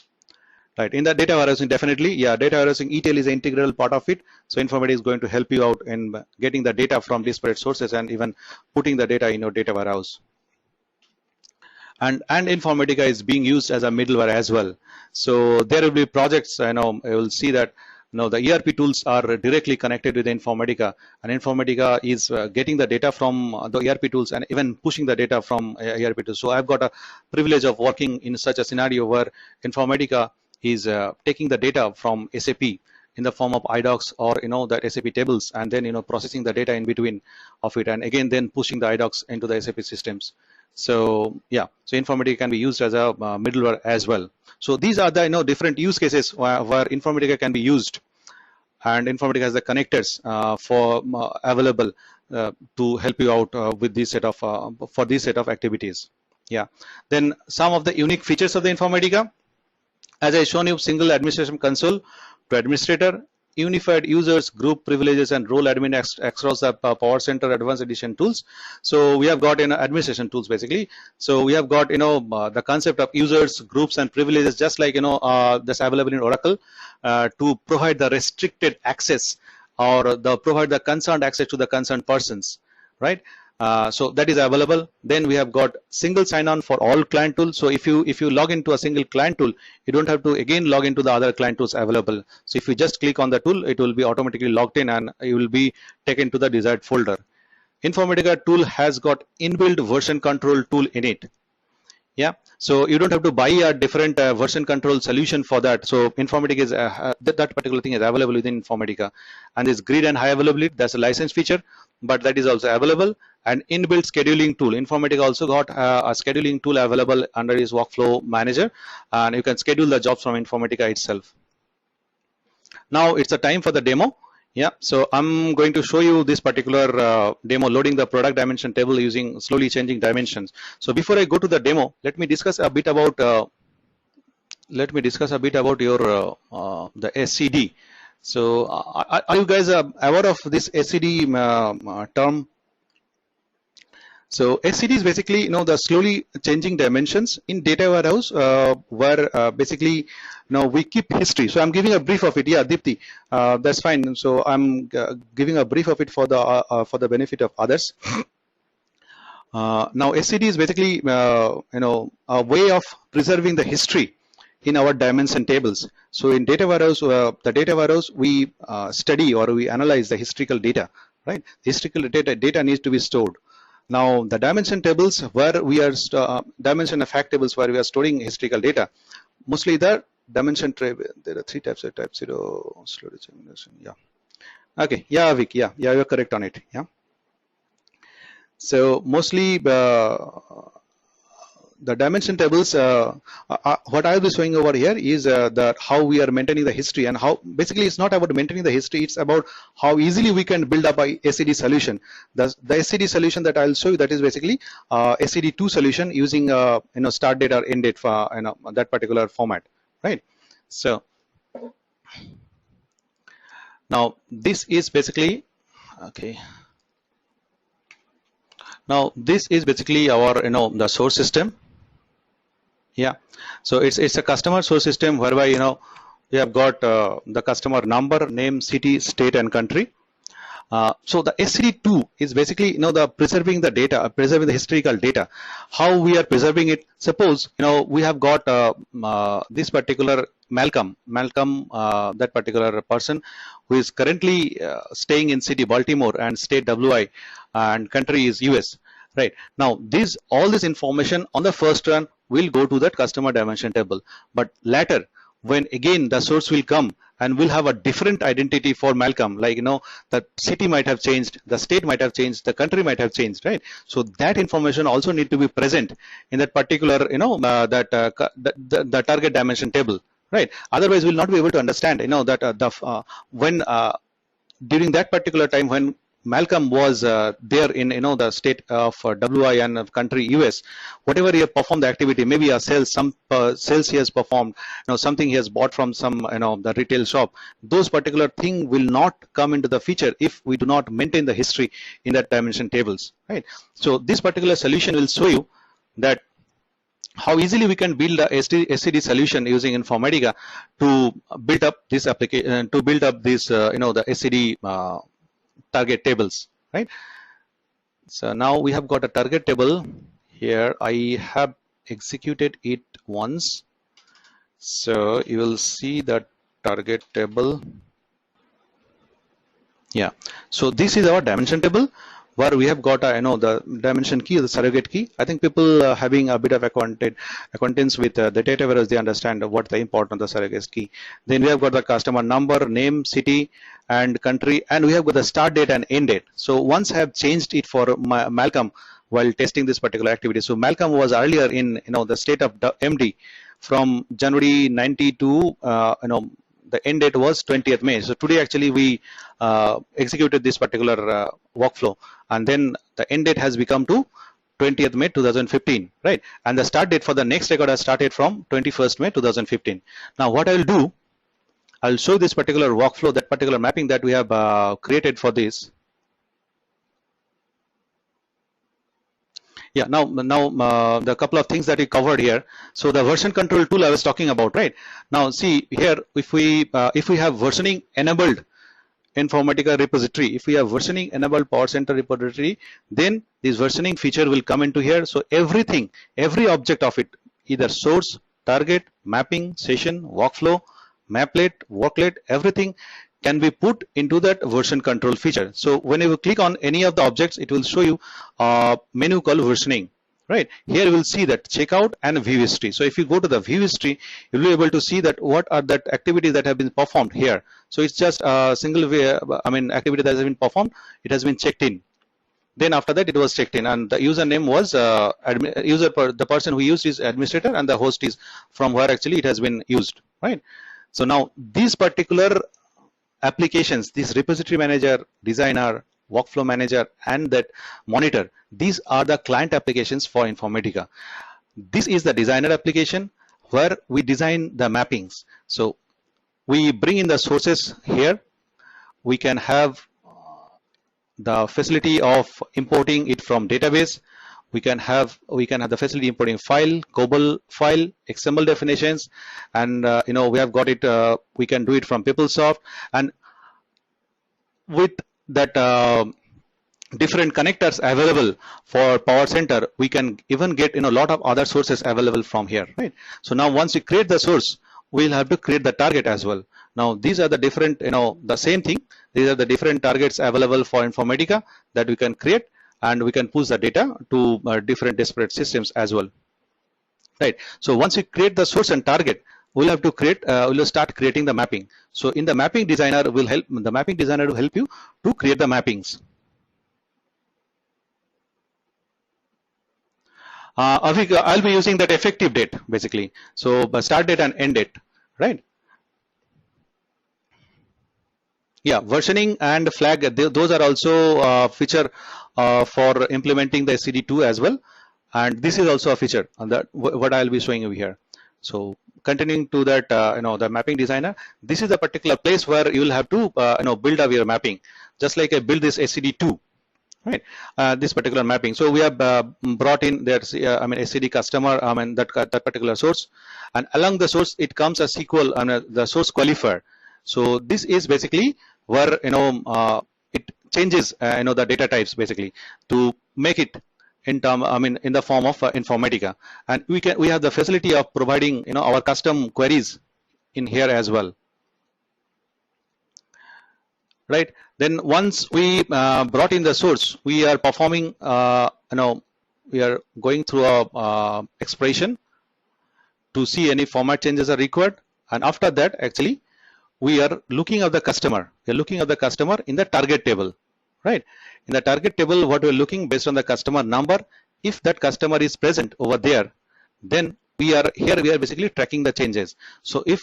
Right, in the data warehousing, definitely, yeah, data warehousing ETL is an integral part of it. So Informatica is going to help you out in getting the data from disparate sources and even putting the data in your data warehouse. And Informatica is being used as a middleware as well. So there will be projects, you will see that the ERP tools are directly connected with Informatica, and Informatica is getting the data from the ERP tools and even pushing the data from ERP tools. So I've got a privilege of working in such a scenario where Informatica is taking the data from SAP in the form of iDocs or the SAP tables, and then processing the data in between of it, and again then pushing the iDocs into the SAP systems. So yeah, so Informatica can be used as a middleware as well. So these are the different use cases where Informatica can be used, and Informatica has the connectors for available to help you out with this set of for this set of activities. Yeah. Then some of the unique features of the Informatica, as I shown you, single administration console to administrator, unified users, group privileges, and role admin across the PowerCenter Advanced Edition tools. So we have got administration tools basically. So we have got the concept of users, groups, and privileges, just like that's available in Oracle, to provide the restricted access or provide the concerned access to the concerned persons, right? So that is available. Then we have got single sign-on for all client tools. So if you log into a single client tool, you don't have to again log into the other client tools available. So if you just click on the tool, it will be automatically logged in and you will be taken to the desired folder. Informatica tool has got inbuilt version control tool in it. Yeah, so you don't have to buy a different version control solution for that. So Informatica is that particular thing is available within Informatica, and this grid and high availability, that's a license feature, but that is also available. And inbuilt scheduling tool, Informatica also got a scheduling tool available under its workflow manager, and you can schedule the jobs from Informatica itself. Now it's a time for the demo. Yeah, so I'm going to show you this particular demo, loading the product dimension table using slowly changing dimensions. So before I go to the demo, let me discuss a bit about your the SCD. So are you guys aware of this SCD term? So SCD is basically, the slowly changing dimensions in data warehouse, where basically, we keep history. So I'm giving a brief of it. Yeah, Deepthi, that's fine. So I'm giving a brief of it for the benefit of others. Now SCD is basically, a way of preserving the history in our dimension tables. So in data warehouse, the data warehouse, we study or we analyze the historical data, right? Historical data needs to be stored. Now the dimension tables where we are dimension of fact tables where we are storing historical data, mostly the dimension table. There are three types of type 0 slow determination. Yeah. Okay. Yeah, Vic. Yeah, you're correct on it. Yeah. So mostly the dimension tables, what I will be showing over here is that how we are maintaining the history, and how basically it's not about maintaining the history, it's about how easily we can build up a SCD solution. The SCD solution that I'll show you, that is basically SCD2 solution using start date or end date for that particular format, right? So now this is basically okay. Now this is basically our the source system. Yeah, so it's a customer source system whereby we have got the customer number, name, city, state, and country. So the SCD2 is basically the preserving the data, preserving the historical data. How we are preserving it? Suppose we have got this particular Malcolm, that particular person who is currently staying in city Baltimore and state WI and country is US. Right now, all this information on the first run will go to that customer dimension table, but later when again the source will come and will have a different identity for Malcolm, like the city might have changed, the state might have changed, the country might have changed, right? So that information also need to be present in that particular the target dimension table, right? Otherwise we'll not be able to understand that when during that particular time when Malcolm was there in the state of WI and of country US, whatever he has performed the activity, maybe a sales, some sales he has performed, something he has bought from some the retail shop, those particular thing will not come into the feature if we do not maintain the history in that dimension tables, right? So this particular solution will show you that how easily we can build a SCD solution using Informatica to build up this application, to build up this the SCD target tables, right? So now we have got a target table here. I have executed it once, so you will see that target table. Yeah, so this is our dimension table where we have got the dimension key, the surrogate key. I think people having a bit of acquaintance with the data warehouse, they understand what the importance of the surrogate key. Then we have got the customer number, name, city, and country, and we have got the start date and end date. So once I have changed it for Malcolm while testing this particular activity. So Malcolm was earlier in the state of MD from January 90 to the end date was 20th May. So today actually we executed this particular workflow, and then the end date has become to 20th May 2015, right? And the start date for the next record has started from 21st May 2015. Now what I will do, I'll show this particular workflow, that particular mapping that we have created for this. Yeah, now the couple of things that we covered here. So the version control tool I was talking about, right? Now see here, if we have versioning enabled Informatica repository, if we have versioning enabled PowerCenter repository, then this versioning feature will come into here. So everything, every object of it, either source, target, mapping, session, workflow, maplet, worklet, everything can be put into that version control feature. So when you click on any of the objects, it will show you a menu called versioning, right? Here you will see that checkout and view history. So if you go to the view history, you'll be able to see that what are that activities that have been performed here. So it's just a single way, activity that has been performed, it has been checked in. Then after that it was checked in, and the username was the person who used is administrator, and the host is from where actually it has been used, right? So now these particular applications, this repository manager, designer, workflow manager, and that monitor, these are the client applications for Informatica. This is the designer application where we design the mappings. So we bring in the sources here. We can have the facility of importing it from database. We can have the facility importing file, COBOL file, XML definitions, and we have got it. We can do it from PeopleSoft, and with that different connectors available for PowerCenter, we can even get a lot of other sources available from here, right? So now once we create the source, we'll have to create the target as well. Now these are the different, the same thing. These are the different targets available for Informatica that we can create, and we can push the data to different disparate systems as well, right? So once we create the source and target, we'll have to create, we'll start creating the mapping. So in the mapping designer will help, the mapping designer will help you to create the mappings. Avik, I'll be using that effective date basically. So start date and end date, right? Yeah, versioning and flag, those are also feature for implementing the SCD2 as well. And this is also a feature that what I'll be showing you here. So continuing to that, the mapping designer, this is a particular place where you will have to, build up your mapping, just like I build this SCD2. Right, this particular mapping. So we have brought in their, SCD customer, that particular source, and along the source it comes a SQL and the source qualifier. So this is basically where it changes the data types basically to make it in the form of Informatica, and we have the facility of providing our custom queries in here as well. Right, then once we brought in the source, we are performing, we are going through a expression to see any format changes are required, and after that actually we are looking at the customer. We are looking at the customer in the target table, right? In the target table, what we are looking based on the customer number, if that customer is present over there, then we are basically tracking the changes. So if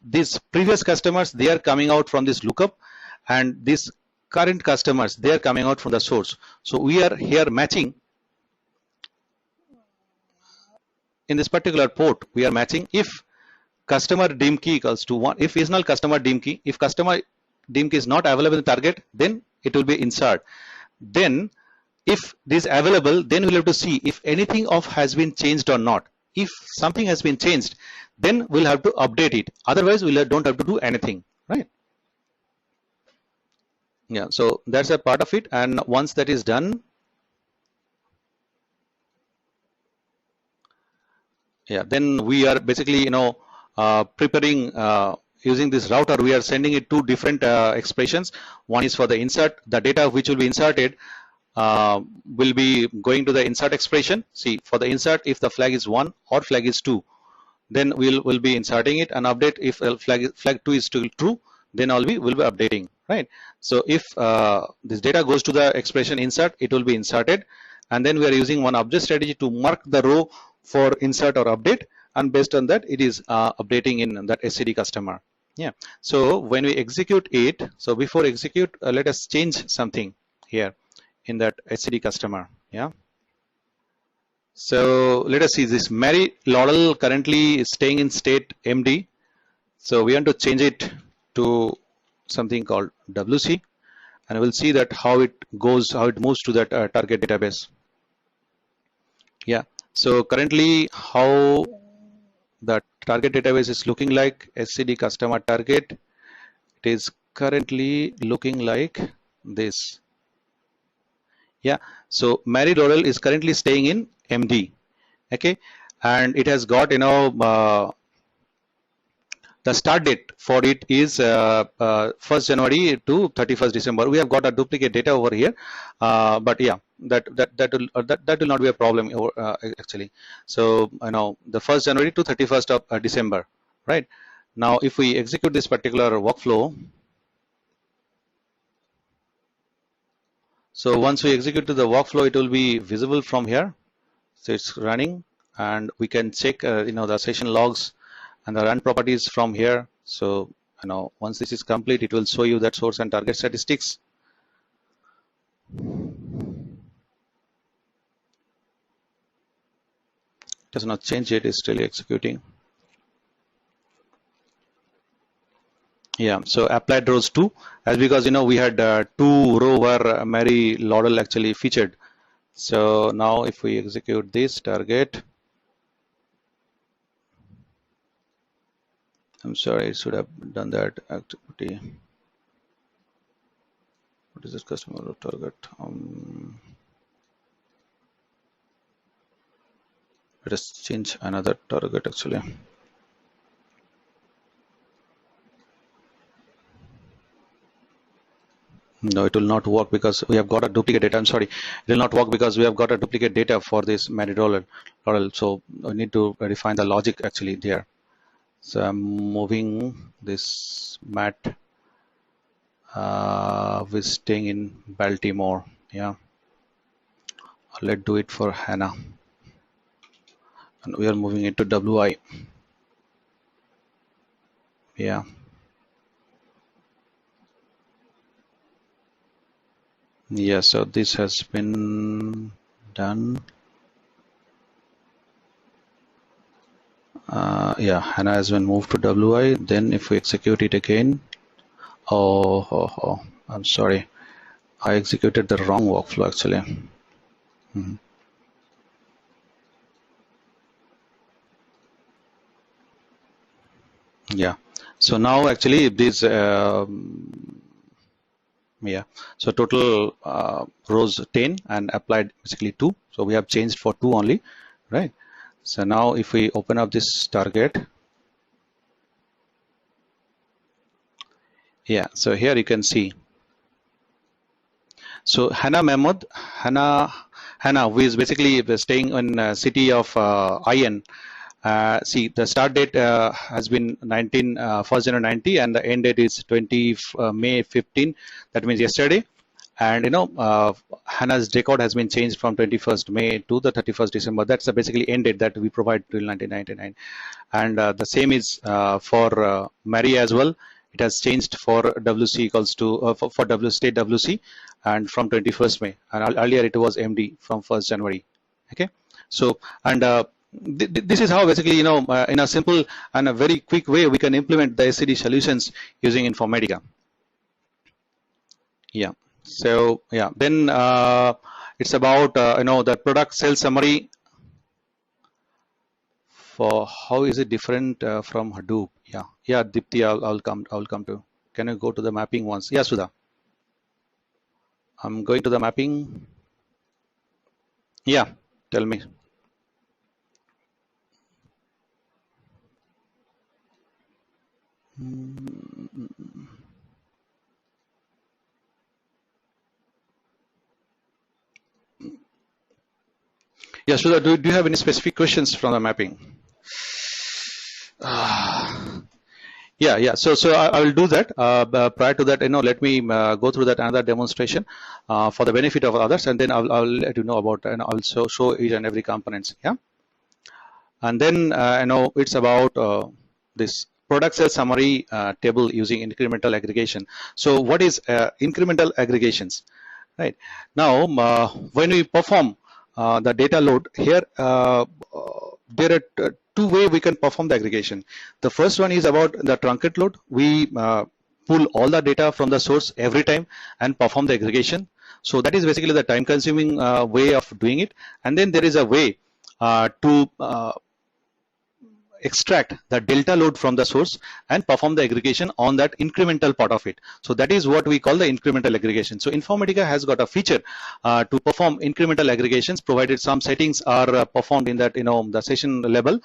these previous customers, they are coming out from this lookup, and these current customers, they are coming out from the source. So we are here matching in this particular port. We are matching if customer dim key equals to 1, if is null customer dim key, if customer dim key is not available in the target, then it will be insert. Then if this available, then we'll have to see if anything of has been changed or not. If something has been changed, then we'll have to update it. Otherwise, we don't have to do anything, right? Yeah, so that's a part of it. And once that is done, yeah, then we are basically, preparing, using this router, we are sending it two different expressions. One is for the insert, the data which will be inserted will be going to the insert expression. See, for the insert, if the flag is 1 or flag is 2, then we'll be inserting it, and update if flag 2 is still true, then we'll be updating, right? So if this data goes to the expression insert, it will be inserted, and then we are using one object strategy to mark the row for insert or update, and based on that, it is updating in that SCD customer. Yeah. So when we execute it, so before execute, let us change something here in that SCD customer. Yeah. So let us see, this Mary Laurel currently is staying in state MD. So we want to change it to something called WC, and we'll see that how it goes, how it moves to that target database. Yeah. So currently how the target database is looking like, SCD customer target, it is currently looking like this. Yeah, so Mary Laurel is currently staying in MD, okay, and it has got, the start date for it is 1st January to 31st December. We have got a duplicate data over here, but yeah, that will not be a problem actually. So the 1st January to 31st of December, right? Now if we execute this particular workflow, so once we execute the workflow, it will be visible from here. So it's running, and we can check the session logs and the run properties from here. So once this is complete, it will show you that source and target statistics. It does not change, it is still executing. Yeah, so applied rows 2, as because we had 2 row where Mary Laudel actually featured. So now if we execute this target, I'm sorry, I should have done that activity. What is this customer target? Let us change another target actually. No, it will not work because we have got a duplicate data. I'm sorry, it will not work because we have got a duplicate data for this Mary Laudel. So I need to refine the logic actually there. So I'm moving this mat with staying in Baltimore. Yeah, let's do it for Hannah, and we are moving it to WI. Yeah. Yeah, so this has been done. Yeah, Hannah has been moved to WI. Then if we execute it again, oh, I'm sorry, I executed the wrong workflow actually. Yeah, so now actually this yeah, so total rows 10 and applied basically 2. So we have changed for 2 only, right? So now if we open up this target, yeah, so here you can see. So Hannah, who is basically staying in city of IN. See, the start date has been 1st January 90, and the end date is 20 May 15. That means yesterday. And Hannah's record has been changed from 21st May to the 31st December. That's the basically end date that we provide till 1999. And the same is for Mary as well. It has changed for WC equals to for W state WC, and from 21st May. And earlier it was MD from 1st January. Okay, so and this is how basically in a simple and a very quick way we can implement the SCD solutions using Informatica. Yeah. So yeah, then it's about the product sales summary. For how is it different from Hadoop? Yeah, Dipti, I'll come to. Can you go to the mapping once? Yeah, Sudha. I'm going to the mapping. Yeah, tell me. Yeah, Sudha, do you have any specific questions from the mapping? Yeah. So I will do that. Prior to that, let me go through that another demonstration for the benefit of others, and then I'll let you know about and also show each and every components. Yeah, and then it's about this product sales summary table using incremental aggregation. So what is incremental aggregations? Right now, when we perform the data load here, there are two ways we can perform the aggregation. The first one is about the truncate load. We pull all the data from the source every time and perform the aggregation. So that is basically the time-consuming way of doing it. And then there is a way to extract the delta load from the source and perform the aggregation on that incremental part of it. So that is what we call the incremental aggregation. So Informatica has got a feature to perform incremental aggregations, provided some settings are performed in that the session level,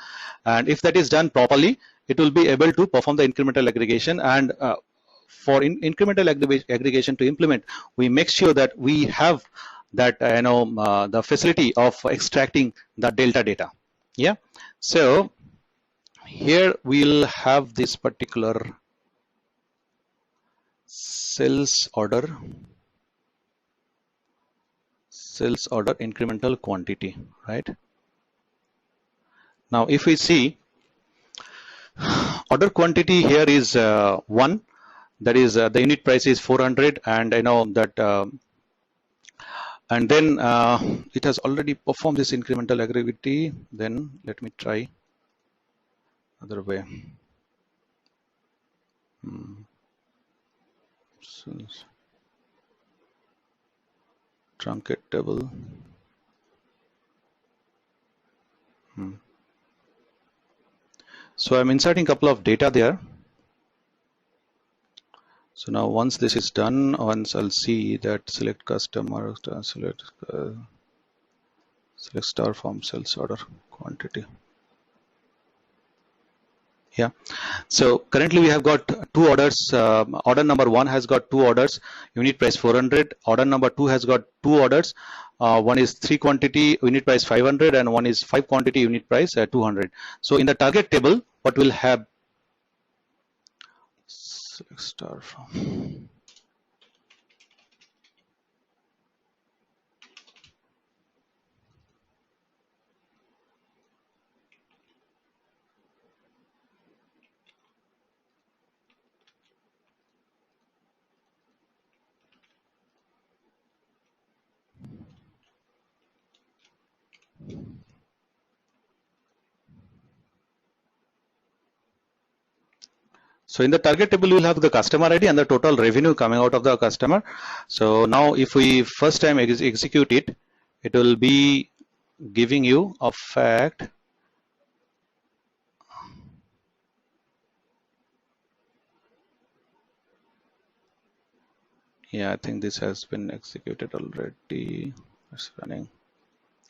and if that is done properly, it will be able to perform the incremental aggregation. And for incremental aggregation to implement, we make sure that we have that the facility of extracting the delta data. Yeah, so here we'll have this particular sales order incremental quantity, right? Now if we see order quantity here is 1, that is the unit price is 400, and I know that and then it has already performed this incremental aggregate. Then let me try other way. truncate table. So I'm inserting a couple of data there. So now once this is done, once I'll see that select customer, select star form sales order quantity. Yeah, so currently we have got two orders. Order number 1 has got 2 orders, unit price 400. Order number 2 has got 2 orders. One is 3 quantity, unit price 500, and one is 5 quantity, unit price 200. So in the target table, what will have select star from. So in the target table, you will have the customer ID and the total revenue coming out of the customer. So now if we first time execute it, it will be giving you a fact. Yeah, I think this has been executed already. It's running.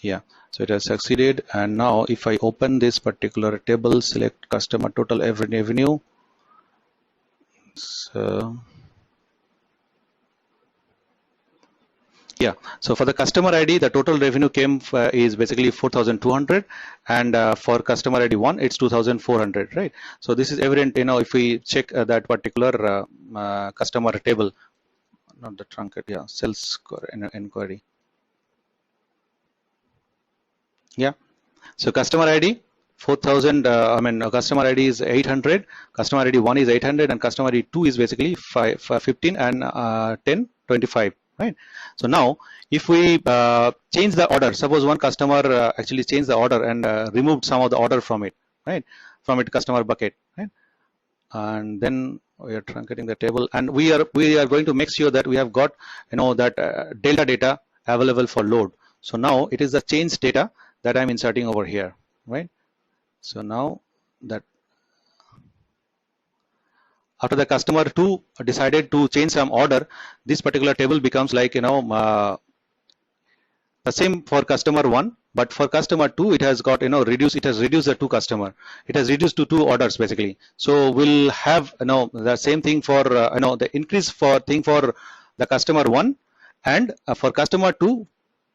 Yeah, so it has succeeded. And now if I open this particular table, select customer total every revenue. So yeah, so for the customer ID, the total revenue came is basically 4,200, and for customer ID 1, it's 2,400, right? So this is evident, if we check that particular customer table, not the truncate, yeah, sales inquiry. Yeah, so customer ID 4,000, customer ID is 800, customer ID 1 is 800, and customer ID 2 is basically 15 and 10, 25, right? So now if we change the order, suppose one customer actually changed the order and removed some of the order from it, right? From it customer bucket, right? And then we are truncating the table, and we are going to make sure that we have got that delta data available for load. So now it is the change data that I'm inserting over here, right? So now that after the customer 2 decided to change some order, this particular table becomes like the same for customer 1, but for customer 2 it has got reduced. It has reduced the 2 customer. It has reduced to 2 orders basically. So we'll have the same thing for the increase for the customer 1, and for customer 2.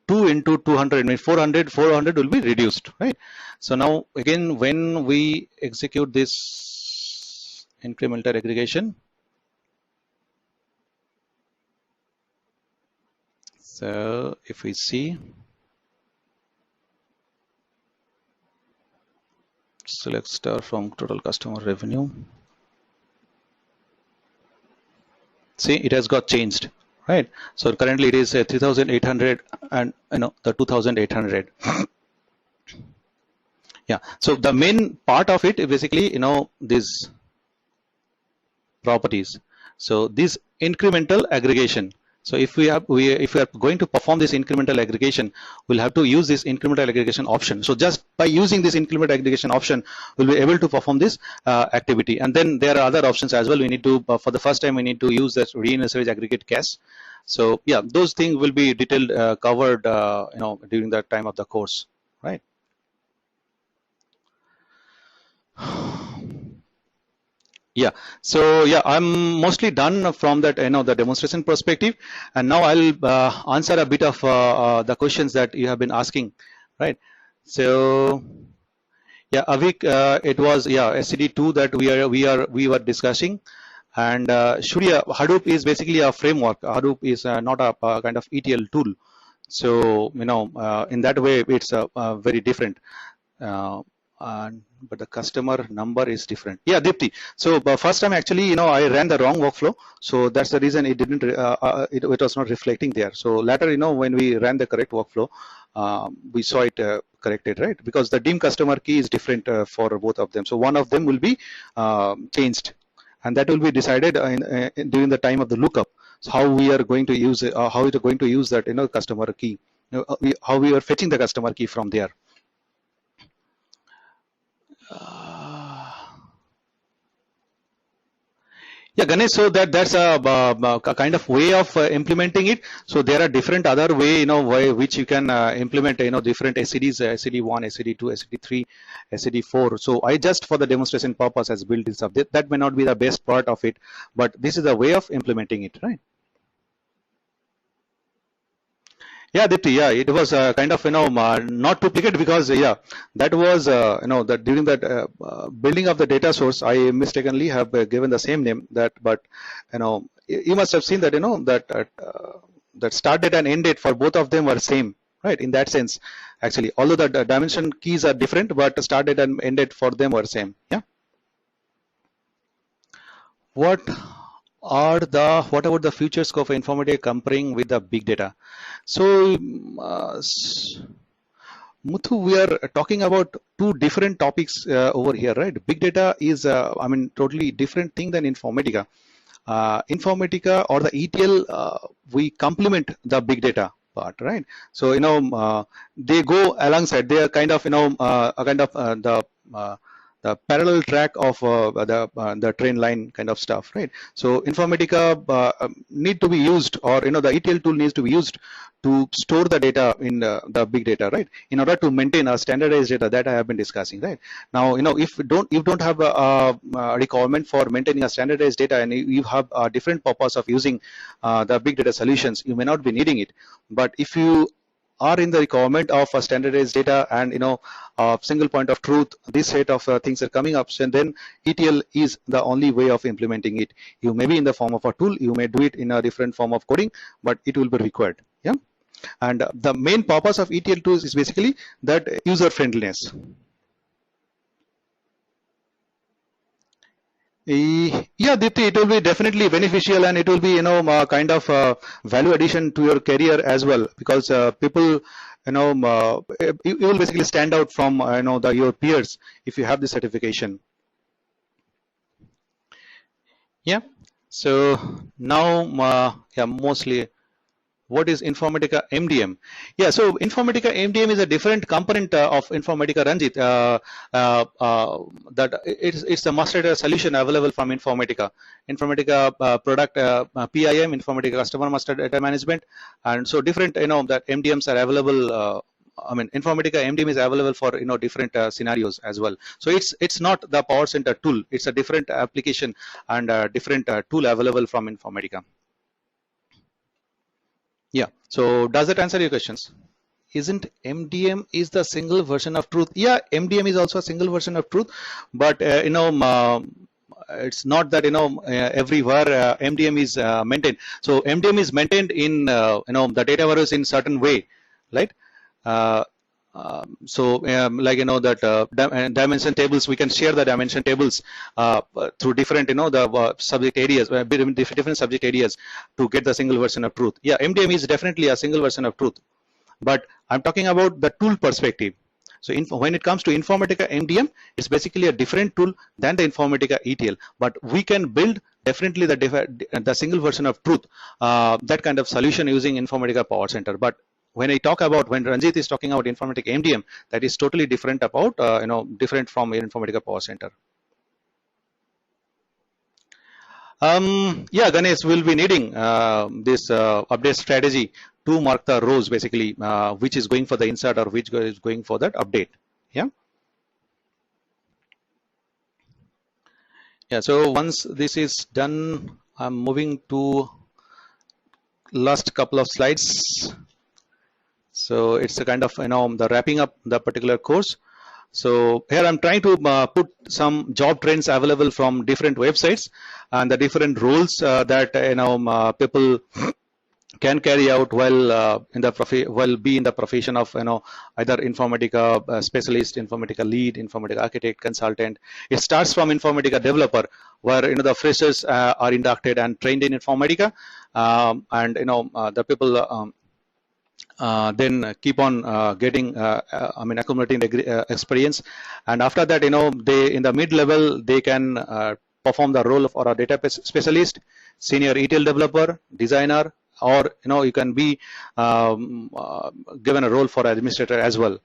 2 into 200 means 400 will be reduced, right? So now again, when we execute this incremental aggregation, so if we see, select star from total customer revenue, see it has got changed, right? So currently it is 3,800 and the 2,800. Yeah, so the main part of it is basically these properties. So this incremental aggregation. So if we are going to perform this incremental aggregation, we'll have to use this incremental aggregation option. So just by using this incremental aggregation option, we'll be able to perform this activity. And then there are other options as well. We need to, for the first time, we need to use this reinitialize aggregate cache. So yeah, those things will be detailed covered during the time of the course, right? Yeah, so yeah, I'm mostly done from that the demonstration perspective, and now I'll answer a bit of the questions that you have been asking, right? So yeah, Avik, it was SCD2 that we were discussing, and Shurya, Hadoop is basically a framework. Hadoop is not a kind of ETL tool, so in that way it's very different. But the customer number is different. Yeah, Dipti. So first time actually, I ran the wrong workflow. So that's the reason it didn't, it was not reflecting there. So later, when we ran the correct workflow, we saw it corrected, right? Because the dim customer key is different for both of them. So one of them will be changed, and that will be decided during the time of the lookup. how we are going to use it, how we are going to use that customer key, how we are fetching the customer key from there. Yeah, Ganesh, so that's a kind of way of implementing it. So there are different other way, which you can implement, different SCDs, SCD1, SCD2, SCD3, SCD4. So I just for the demonstration purpose has built this up. That may not be the best part of it, but this is a way of implementing it, right? Yeah, Dipti, yeah, it was kind of not duplicate, because yeah, that was that during that building of the data source, I mistakenly have given the same name, that, but you must have seen that that start date and end date for both of them were same, right? In that sense, actually, although the dimension keys are different, but start date and end date for them were same. Yeah. What about the future scope of Informatica comparing with the big data? So, Muthu, we are talking about two different topics over here, right? Big data is, totally different thing than Informatica. Informatica or the ETL, we complement the big data part, right? So, they go alongside. They are kind of, the parallel track of the train line kind of stuff, right? So Informatica need to be used, or the ETL tool needs to be used to store the data in the big data, right? In order to maintain a standardized data that I have been discussing, right? Now, if you don't have a requirement for maintaining a standardized data, and you have a different purpose of using the big data solutions, you may not be needing it. But if you are in the requirement of a standardized data and a single point of truth, this set of things are coming up, and then ETL is the only way of implementing it. You may be in the form of a tool, you may do it in a different form of coding, but it will be required. Yeah, and the main purpose of ETL tools is basically that user friendliness. Yeah, Dipti, it will be definitely beneficial, and it will be kind of value addition to your career as well, because people you will basically stand out from your peers if you have the certification. Yeah. So now yeah, mostly. What is Informatica MDM? Yeah, so Informatica MDM is a different component of Informatica Ranjit. That it's a master data solution available from Informatica. Informatica product PIM, Informatica Customer Master Data Management, and so different that MDMs are available. Informatica MDM is available for different scenarios as well. So it's not the PowerCenter tool. It's a different application and a different tool available from Informatica. Yeah, so does that answer your questions? Isn't MDM is the single version of truth? Yeah, MDM is also a single version of truth, but it's not that everywhere MDM is maintained. So MDM is maintained in the data warehouse in certain way, right? Like that dimension tables, we can share the dimension tables through different the subject areas, different subject areas, to get the single version of truth. Yeah, MDM is definitely a single version of truth, but I'm talking about the tool perspective. So when it comes to Informatica MDM, it's basically a different tool than the Informatica ETL, but we can build definitely the single version of truth, that kind of solution using Informatica PowerCenter. But when Ranjit is talking about Informatica MDM, that is totally different about different from Informatica PowerCenter. Yeah, Ganesh will be needing this update strategy to mark the rows, basically, which is going for the insert or which is going for that update. Yeah. Yeah. So once this is done, I'm moving to last couple of slides. So it's a kind of the wrapping up the particular course. So here I'm trying to put some job trends available from different websites and the different roles that people can carry out while be in the profession of either Informatica specialist, Informatica lead, Informatica architect, consultant. It starts from Informatica developer, where the freshers are inducted and trained in Informatica, and the people then keep on getting accumulating experience, and after that they in the mid level they can perform the role of a database specialist, senior ETL developer, designer, or you can be given a role for administrator as well.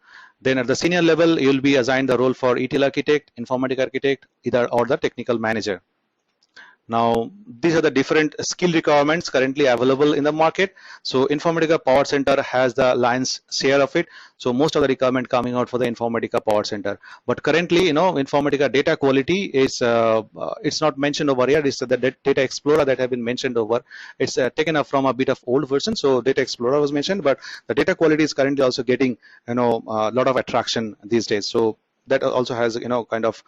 Then at the senior level, you will be assigned the role for ETL architect, informatica architect, either or the technical manager. Now, these are the different skill requirements currently available in the market. So Informatica PowerCenter has the lion's share of it. So most of the requirement coming out for the Informatica PowerCenter. But currently, Informatica data quality is, it's not mentioned over here. It's the Data Explorer that have been mentioned over. It's taken up from a bit of old version. So Data Explorer was mentioned, but the data quality is currently also getting, a lot of attraction these days. So that also has kind of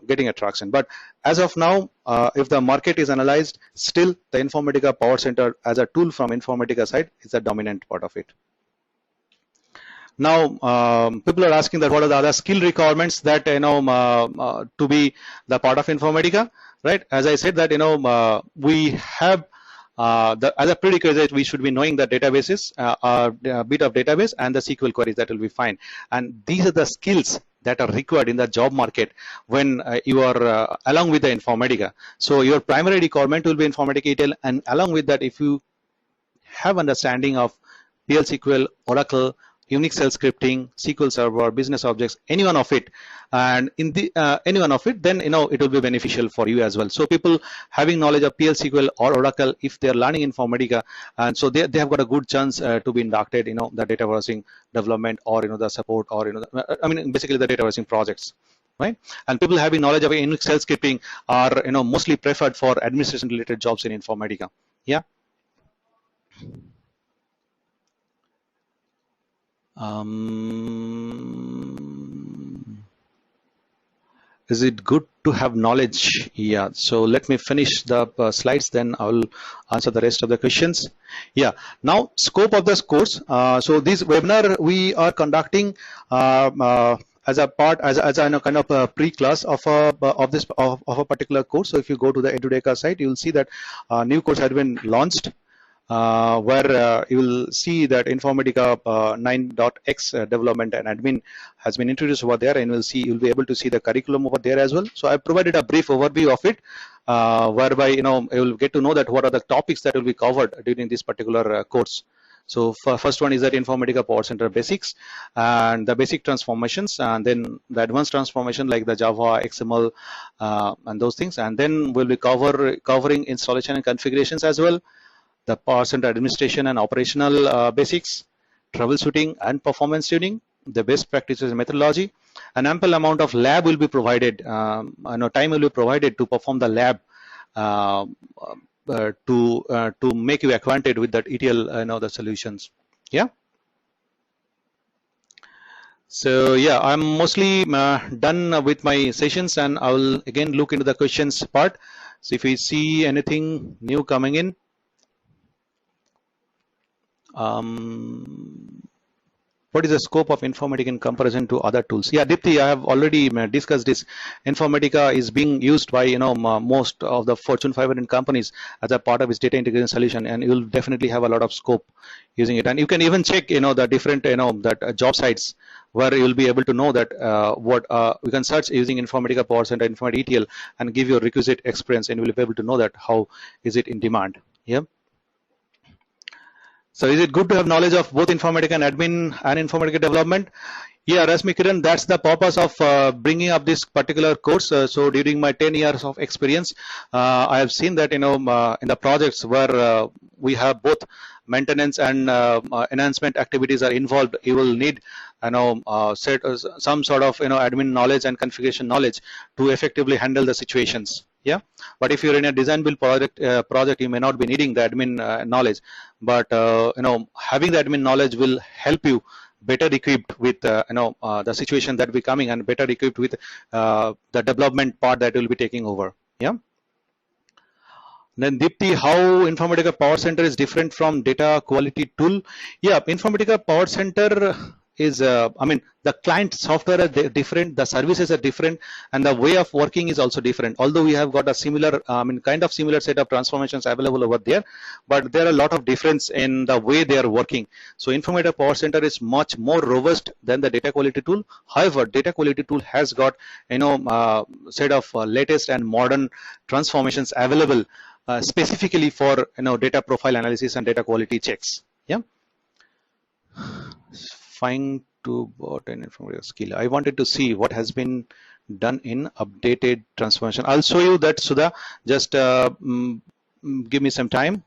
getting attraction. But as of now, if the market is analyzed, still the Informatica PowerCenter as a tool from Informatica side is the dominant part of it. Now people are asking that what are the other skill requirements that to be the part of Informatica, right? As I said that we have as a prerequisite, we should be knowing the databases, a bit of database and the SQL queries. That will be fine. And these are the skills that are required in the job market when you are along with the Informatica. So your primary requirement will be Informatica ETL, and along with that, if you have understanding of PL SQL, Oracle, Unix shell scripting, SQL Server, business objects, any one of it, and in the any one of it, then it will be beneficial for you as well. So people having knowledge of PL SQL or Oracle, if they are learning Informatica, and so they have got a good chance to be inducted, the data warehousing development or the support or I mean basically the data warehousing projects. Right? And people having knowledge of Unix shell scripting are mostly preferred for administration related jobs in Informatica. Yeah. Is it good to have knowledge? Yeah, so let me finish the slides, then I will answer the rest of the questions. Yeah, now scope of this course. So this webinar we are conducting as a part, as a kind of a pre-class of a particular course. So if you go to the Edureka site, you will see that new course has been launched. Where you will see that Informatica 9.x development and admin has been introduced over there, and you'll be able to see the curriculum over there as well. So I provided a brief overview of it, whereby you will get to know that what are the topics that will be covered during this particular course. So first one is that Informatica PowerCenter basics and the basic transformations, and then the advanced transformation like the Java, XML, and those things, and then we'll be covering installation and configurations as well, the PowerCenter administration and operational basics, troubleshooting and performance tuning, the best practices and methodology. An ample amount of lab will be provided, time will be provided to perform the lab to make you acquainted with that ETL, the solutions. Yeah. So yeah, I'm mostly done with my sessions, and I will again look into the questions part. So if we see anything new coming in. What is the scope of Informatica in comparison to other tools? Yeah, Dipti, I have already discussed this. Informatica is being used by most of the Fortune 500 companies as a part of its data integration solution, and you will definitely have a lot of scope using it. And you can even check the different that job sites where you will be able to know that what we can search using Informatica PowerCenter, Informatica ETL, and give you a requisite experience, and you will be able to know that how is it in demand. Yeah. So is it good to have knowledge of both Informatica and admin and Informatica development? Yeah, Rasmi Kiran, that's the purpose of bringing up this particular course. So during my 10 years of experience, I have seen that in the projects where we have both maintenance and enhancement activities are involved, you will need some sort of admin knowledge and configuration knowledge to effectively handle the situations. Yeah, but if you're in a design build project, you may not be needing the admin knowledge, but having the admin knowledge will help you better equipped with the situation that will be coming, and better equipped with the development part that will be taking over. Yeah. Then Dipti, how Informatica PowerCenter is different from data quality tool? Yeah, Informatica PowerCenter is I mean the client software are different, the services are different, and the way of working is also different. Although we have got a similar kind of similar set of transformations available over there, but there are a lot of difference in the way they are working. So Informatica PowerCenter is much more robust than the data quality tool. However, data quality tool has got set of latest and modern transformations available specifically for data profile analysis and data quality checks. Yeah. Fine to bot and informatica skill. I wanted to see what has been done in updated transformation. I'll show you that, Sudha. Just give me some time.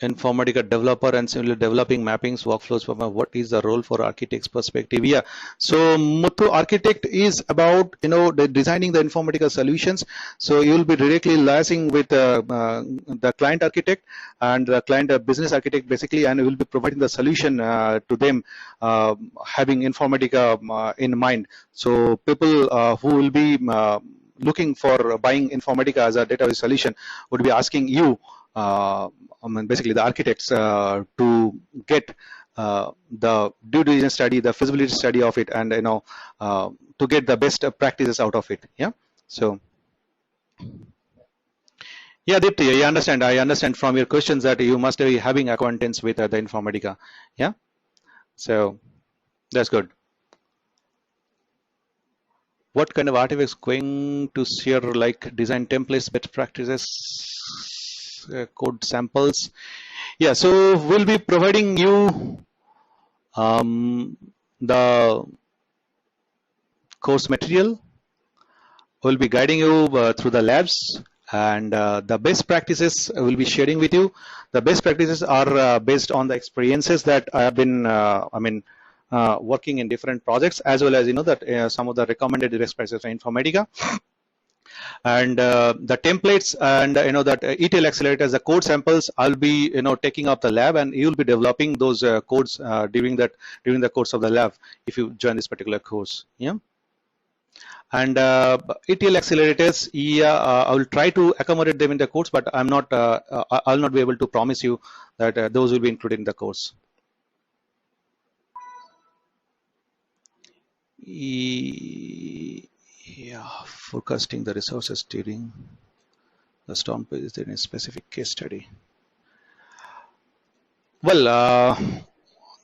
Informatica developer and similar developing mappings workflows. What is the role for architect's perspective? Yeah, so Muthu, architect is about designing the Informatica solutions. So you will be directly liaising with the client architect and the client business architect basically, and you will be providing the solution to them, having Informatica in mind. So people who will be looking for buying Informatica as a database solution would be asking you, basically the architects, to get the due diligence study, the feasibility study of it, and to get the best practices out of it. Yeah. So yeah, Dipti, I understand from your questions that you must be having acquaintance with the Informatica. Yeah. So that's good. What kind of artifacts going to share, like design templates, best practices, code samples? Yeah, so we'll be providing you the course material. We'll be guiding you through the labs, and the best practices we'll be sharing with you. The best practices are based on the experiences that I have been working in different projects, as well as that some of the recommended best practices for Informatica. And the templates and that ETL accelerators, the code samples, I'll be taking up the lab, and you'll be developing those codes during the course of the lab if you join this particular course. Yeah. And ETL accelerators, yeah, I will try to accommodate them in the course, but I'll not be able to promise you that those will be included in the course. Yeah, forecasting the resources during the storm is there in a specific case study. Well,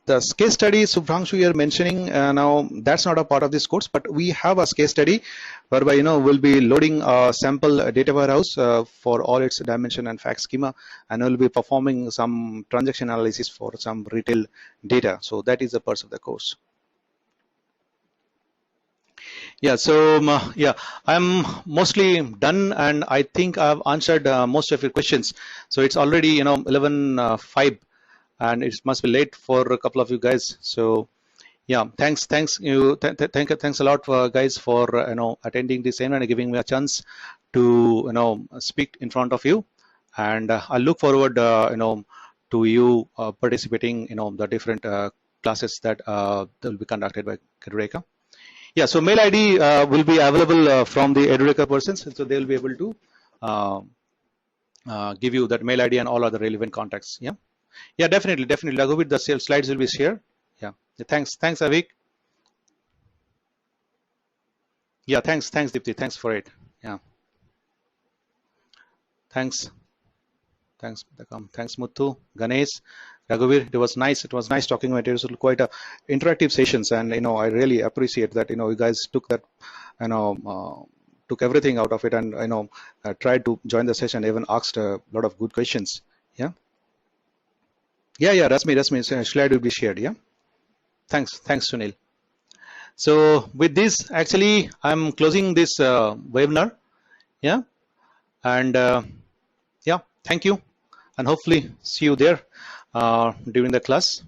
the case study, Subhrangshu, you are mentioning now, that's not a part of this course, but we have a case study whereby we'll be loading a sample data warehouse for all its dimension and fact schema, and we'll be performing some transaction analysis for some retail data. So that is a part of the course. Yeah, so yeah, I'm mostly done, and I think I've answered most of your questions. So it's already 11:05, and it must be late for a couple of you guys. So yeah, thanks a lot for guys for attending this and giving me a chance to speak in front of you, and I look forward to you participating the different classes that will be conducted by Edureka. Yeah, so mail ID will be available from the Edureka persons, so they will be able to give you that mail ID and all other relevant contacts. Yeah, yeah, definitely. I'll go with the slides will be shared. Yeah, thanks, Avik. Yeah, thanks, Dipti. Thanks for it. Yeah, thanks, Muthu, Ganesh, Raghavir. It was nice talking with you. It was quite a interactive sessions, and I really appreciate that you guys took that took everything out of it, and tried to join the session, even asked a lot of good questions. Yeah, Rasmi slide will be shared. Yeah, thanks Sunil. So with this, actually I'm closing this webinar. Yeah, and yeah, thank you, and hopefully see you there during the class.